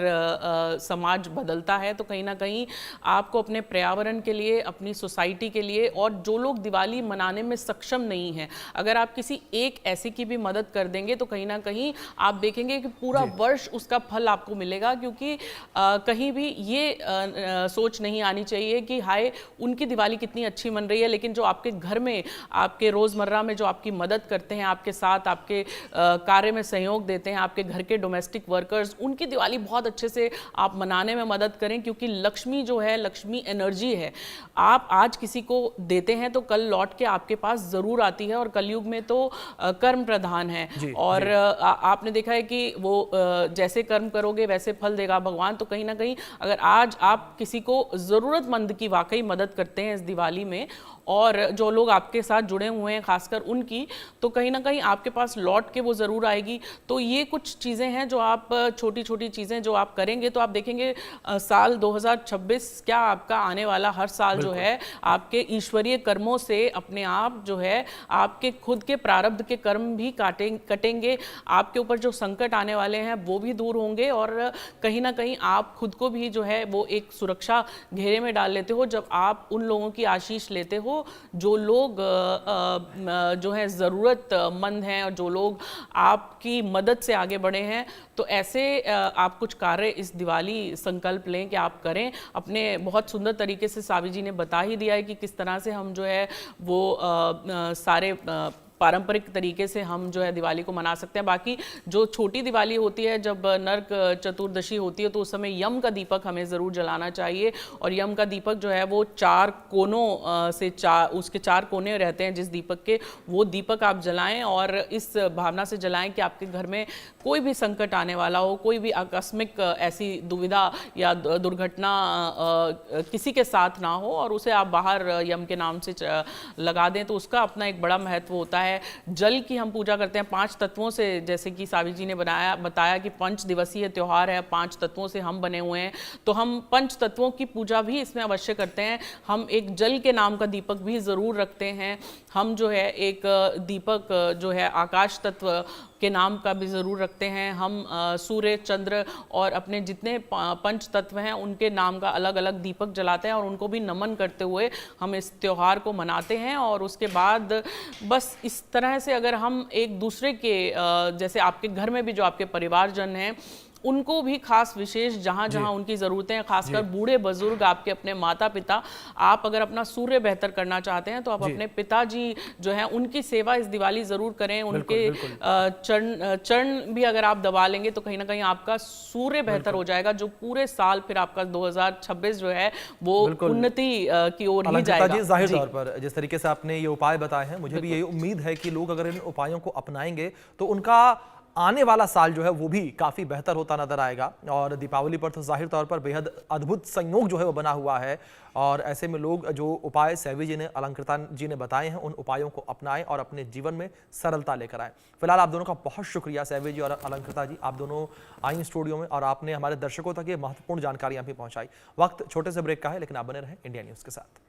S21: समाज बदलता है। तो कहीं ना कहीं आपको अपने पर्यावरण के लिए, अपनी सोसाइटी के लिए, और जो लोग दिवाली मनाने में सक्षम नहीं हैं, अगर आप किसी एक ऐसे की भी मदद कर देंगे तो कहीं ना कहीं आप देखेंगे कि पूरा वर्ष उसका फल आपको मिलेगा। क्योंकि कहीं भी ये सोच नहीं आनी चाहिए कि हाय उनकी दिवाली कितनी अच्छी मन रही है, लेकिन जो आपके घर में, आपके रोज़मर्रा में जो आपकी मदद करते हैं, आपके साथ आपके कार्य में सहयोग देते हैं, आपके घर के डोमेस्टिक वर्कर्स, उनकी दिवाली बहुत अच्छे से आप मनाने में मदद करें। क्योंकि लक्ष्मी जो है, लक्ष्मी एनर्जी है। आप आज किसी को देते हैं तो कल लौट के आपके पास ज़रूर आती है। और कलयुग में तो कर्म प्रधान है, और आपने देखा है कि वो जैसे कर्म करोगे वैसे फल देगा भगवान। तो कहीं ना कहीं अगर आज आप किसी को ज़रूरतमंद की वाकई मदद करते हैं इस दिवाली में, और जो लोग आपके साथ जुड़े हुए हैं खासकर उनकी, तो कहीं ना कहीं आपके पास लौट के वो ज़रूर आएगी। तो ये कुछ चीज़ें हैं जो आप, छोटी छोटी चीज़ें जो आप करेंगे तो आप देखेंगे साल 2026 क्या आपका आने वाला हर साल जो है आपके ईश्वरीय कर्मों से अपने आप जो है आपके खुद के प्रारब्ध के कर्म भी कटेंगे। आपके ऊपर जो संकट आने वाले हैं वो भी दूर होंगे, और कहीं ना कहीं आप खुद को भी जो है वो एक सुरक्षा घेरे में डाल लेते हो जब आप उन लोगों की आशीष लेते हो जो लोग जो है ज़रूरतमंद हैं, और जो लोग आपकी मदद से आगे बढ़े हैं। तो ऐसे आप कुछ कार्य इस दिवाली संकल्प लें कि आप करें। अपने बहुत सुंदर तरीके से सावी जी ने बता ही दिया है कि किस तरह से हम जो है वो सारे पारंपरिक तरीके से हम जो है दिवाली को मना सकते हैं। बाकी जो छोटी दिवाली होती है, जब नरक चतुर्दशी होती है, तो उस समय यम का दीपक हमें ज़रूर जलाना चाहिए। और यम का दीपक जो है वो 4 कोनों से उसके 4 कोने रहते हैं जिस दीपक के, वो दीपक आप जलाएं, और इस भावना से जलाएं कि आपके घर में कोई भी संकट आने वाला हो, कोई भी आकस्मिक ऐसी दुविधा या दुर्घटना किसी के साथ ना हो, और उसे आप बाहर यम के नाम से लगा दें। तो उसका अपना एक बड़ा महत्व होता है। जल की हम पूजा करते हैं 5 तत्वों से, जैसे कि सावी जी ने बताया कि 5 दिवसीय त्यौहार है, 5 तत्वों से हम बने हुए हैं। तो हम 5 तत्वों की पूजा भी इसमें अवश्य करते हैं। हम एक जल के नाम का दीपक भी ज़रूर रखते हैं। हम जो है एक दीपक जो है आकाश तत्व के नाम का भी ज़रूर रखते हैं। हम सूर्य, चंद्र और अपने जितने 5 तत्व हैं उनके नाम का अलग अलग दीपक जलाते हैं, और उनको भी नमन करते हुए हम इस त्यौहार को मनाते हैं। और उसके बाद बस इस तरह से अगर हम एक दूसरे के, जैसे आपके घर में भी जो आपके परिवारजन हैं, उनको भी खास विशेष जहाँ जहाँ उनकी ज़रूरतें हैं, खासकर बूढ़े बुजुर्ग, आपके अपने माता पिता, आप अगर अपना सूर्य बेहतर करना चाहते हैं तो आप अपने पिताजी जो हैं उनकी सेवा इस दिवाली ज़रूर करें। उनके चरण भी अगर आप दबा लेंगे तो कहीं ना कहीं आपका सूर्य बेहतर हो जाएगा, जो पूरे साल फिर आपका 2026 जो है वो उन्नति की ओर ही जाएगा।
S19: जाहिर तौर पर जिस तरीके से आपने ये उपाय बताए हैं, मुझे भी यही उम्मीद है कि लोग अगर इन उपायों को अपनाएंगे तो उनका आने वाला साल जो है वो भी काफ़ी बेहतर होता नजर आएगा। और दीपावली पर तो जाहिर तौर पर बेहद अद्भुत संयोग जो है वो बना हुआ है और ऐसे में लोग जो उपाय सेवी जी ने, अलंकृता जी ने बताए हैं, उन उपायों को अपनाएं और अपने जीवन में सरलता लेकर आए। फिलहाल आप दोनों का बहुत शुक्रिया सेवी जी और अलंकृता जी, आप दोनों आई स्टूडियो में और आपने हमारे दर्शकों तक ये महत्वपूर्ण जानकारियां भी पहुंचाई। वक्त छोटे से ब्रेक का है, लेकिन आप बने रहें इंडिया न्यूज़ के साथ।